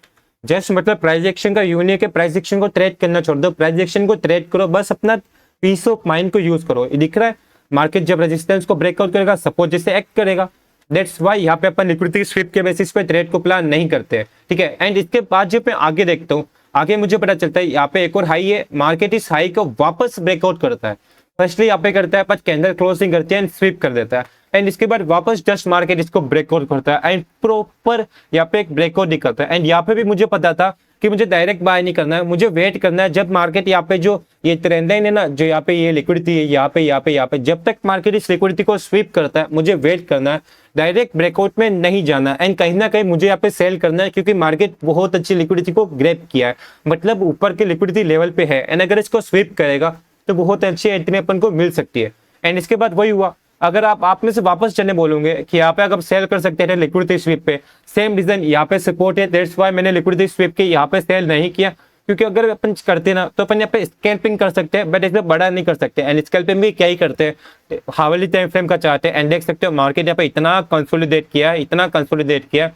जस्ट मतलब प्राइस एक्शन का यूनिक है, प्राइस एक्शन को ट्रेड करना छोड़ दो, प्राइस एक्शन को ट्रेड करो, बस अपना पीस ऑफ माइंड को यूज करो। ये दिख रहा है मार्केट जब रेजिस्टेंस को ब्रेकआउट करेगा सपोर्ट जैसे एक्ट करेगा, दैट्स वाई यहाँ पे अपन लिक्विडिटी स्वीप के बेसिस पे ट्रेड को प्लान नहीं करते, ठीक है। एंड इसके बाद जब मैं आगे देखता हूँ, आगे मुझे पता चलता है यहाँ पे एक और हाई है, मार्केट इस हाई को वापस ब्रेकआउट करता है, फर्स्टली यहाँ पे करता है पर कैंडल क्लोजिंग करती है एंड स्वीप कर देता है एंड इसके बाद वापस जस्ट मार्केट इसको ब्रेकआउट करता है एंड प्रॉपर यहाँ पे एक ब्रेकआउट दिखाता है। एंड यहाँ पे भी मुझे पता था कि मुझे डायरेक्ट बाय नहीं करना है, मुझे वेट करना है जब मार्केट यहाँ पे जो ये ट्रेंड लाइन है ना, जो यहाँ पे ये लिक्विडिटी है, यहाँ पे जब तक मार्केट इस लिक्विडिटी को स्वीप करता है मुझे वेट करना है, डायरेक्ट ब्रेकआउट में नहीं जाना एंड कहीं ना कहीं मुझे यहाँ पे सेल करना है, क्योंकि मार्केट बहुत अच्छी लिक्विडिटी को ग्रैब किया है, मतलब ऊपर के लिक्विडिटी लेवल पे है एंड अगर इसको स्वीप करेगा तो बहुत अच्छी एंट्री अपन को मिल सकती है। एंड इसके बाद वही हुआ, अगर आप में से वापस चलने बोलोगे कि यहाँ पे अगर सेल कर सकते हैं लिक्विडिटी स्वीप पे, सेम रीजन यहाँ पे सपोर्ट है, दैट्स व्हाई मैंने लिक्विडिटी स्वीप के यहाँ पे सेल नहीं किया, क्योंकि अगर अपन करते ना तो अपन यहाँ पे स्कैल्पिंग कर सकते हैं बट इसमें बड़ा नहीं कर सकते। एंड स्कैल्पिंग भी क्या ही करते हैं, हावली टाइम फ्रेम का चाहते हैं एंड देख सकते हो मार्केट यहाँ पे इतना कंसोलिडेट किया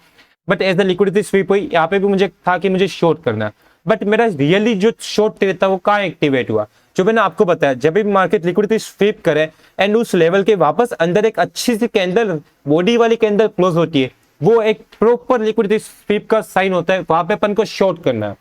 but as the liquidity sweep हुई, यहाँ पे भी मुझे था कि मुझे शॉर्ट करना, बट मेरा रियली जो शॉर्ट ट्रेड था वो कहाँ एक्टिवेट हुआ, जो मैंने आपको बताया जब भी मार्केट लिक्विडिटी स्वीप करे एंड उस लेवल के वापस अंदर एक अच्छी सी कैंडल, बॉडी वाली कैंडल क्लोज होती है, वो एक प्रॉपर लिक्विडिटी स्वीप का साइन होता है, वहां पे अपन को शॉर्ट करना है।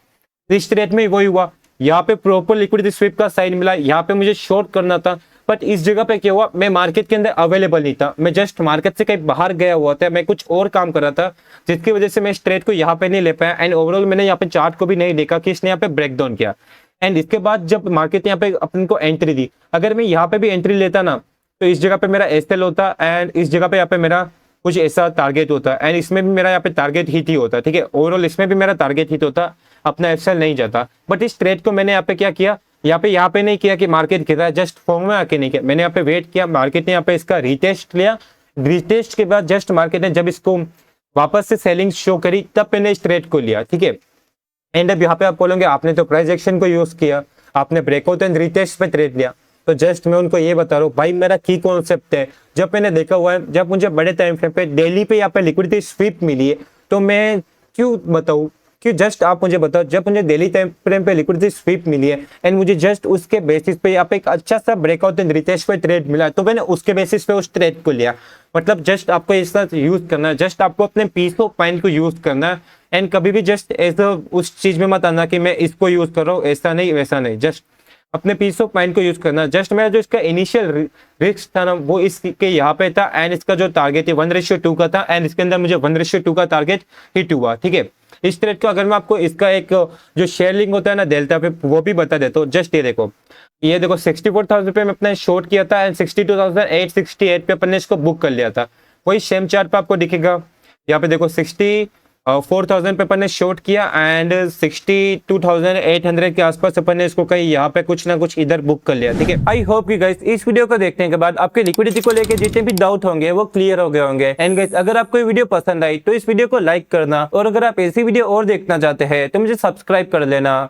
इस ट्रेड में वही हुआ, यहाँ पे प्रॉपर लिक्विडिटी स्वीप का साइन मिला, यहाँ पे मुझे शॉर्ट करना था बट इस जगह पे क्या हुआ, मैं मार्केट के अंदर अवेलेबल नहीं था, मैं जस्ट मार्केट से कहीं बाहर गया हुआ था, मैं कुछ और काम कर रहा था जिसकी वजह से मैं इस ट्रेड को यहाँ पे नहीं ले पाया एंड ओवरऑल मैंने यहाँ पे चार्ट को भी नहीं देखा कि इसने यहाँ पे ब्रेक डाउन किया। एंड इसके बाद जब मार्केट यहाँ पे अपन को एंट्री दी, अगर मैं यहाँ पे भी एंट्री लेता ना तो इस जगह पे मेरा एसएल होता एंड इस जगह पे यहाँ पे मेरा कुछ ऐसा टारगेट होता एंड इसमें भी मेरा यहाँ पे टारगेट हिट ही होता, ठीक है, ओवरऑल इसमें भी मेरा टारगेट हिट होता, अपना एफएल नहीं जाता। बट इस ट्रेड को मैंने यहाँ पे क्या किया, यहाँ पे नहीं किया कि मार्केट गिरा, जस्ट फॉर्म में आके नहीं किया, मैंने यहाँ पे वेट किया, मार्केट ने यहाँ पे इसका रीटेस्ट लिया, रीटेस्ट के बाद जस्ट मार्केट ने जब इसको वापस से सेलिंग शो करी तब मैंने इस ट्रेड को लिया, ठीक है। एंड अब यहाँ पे आप बोलोगे आपने तो प्राइस एक्शन को यूज किया, आपने ब्रेकआउट एंड रीटेस्ट पे ट्रेड लिया, तो जस्ट मैं उनको ये बता रहा हूँ भाई मेरा की कॉन्सेप्ट है, जब मैंने देखा हुआ है, जब मुझे बड़े टाइम फ्रेम पे डेली पे यहाँ पे लिक्विडिटी स्वीप मिली है तो मैं क्यों बताऊँ, क्यों जस्ट आप मुझे बताओ, जब मुझे डेली टाइम फ्रेम पे लिक्विडिटी स्वीप मिली है एंड मुझे जस्ट उसके बेसिस पे यहाँ पे एक अच्छा सा ब्रेकआउट एंड रीटेस्ट पे ट्रेड मिला तो मैंने उसके बेसिस पे उस ट्रेड को लिया। मतलब जस्ट आपको इसका यूज करना है, जस्ट आपको अपने पीस ऑफ माइंड को यूज करना है एंड कभी भी जस्ट ऐसा उस चीज में मत आना कि मैं इसको यूज कर रहा हूँ, ऐसा नहीं वैसा नहीं, जस्ट अपने पीस ऑफ माइंड को यूज करना। जस्ट मेरा जो इसका इनिशियल रिस्क था ना वो इसके यहाँ पे था, एंड इसका जो टारगेट है 1:2 का था, एंड इसके अंदर मुझे 1:2 का टारगेट हिट हुआ। ठीक है, इस ट्रेड को अगर मैं आपको इसका एक जो शेयर लिंक होता है ना डेल्टा पे, वो भी बता देता हूँ। जस्ट ये देखो 64,000 पे मैं अपने शॉर्ट किया था, एंड 62,868 पे अपन ने इसको बुक कर लिया था। वही सेम चार्ट पे आपको दिखेगा, यहाँ पे देखो 64,000 पे अपन ने शॉर्ट किया, एंड 62,800 के आसपास अपन ने इसको कहीं यहाँ पे कुछ ना कुछ इधर बुक कर लिया। ठीक है, आई होप कि गाइस इस वीडियो को देखने के बाद आपके लिक्विडिटी को लेके जितने भी डाउट होंगे वो क्लियर हो गए होंगे। एंड गाइस अगर आपको ये वीडियो पसंद आई तो इस वीडियो को लाइक करना, और अगर आप ऐसी वीडियो और देखना चाहते हैं तो मुझे सब्सक्राइब कर लेना।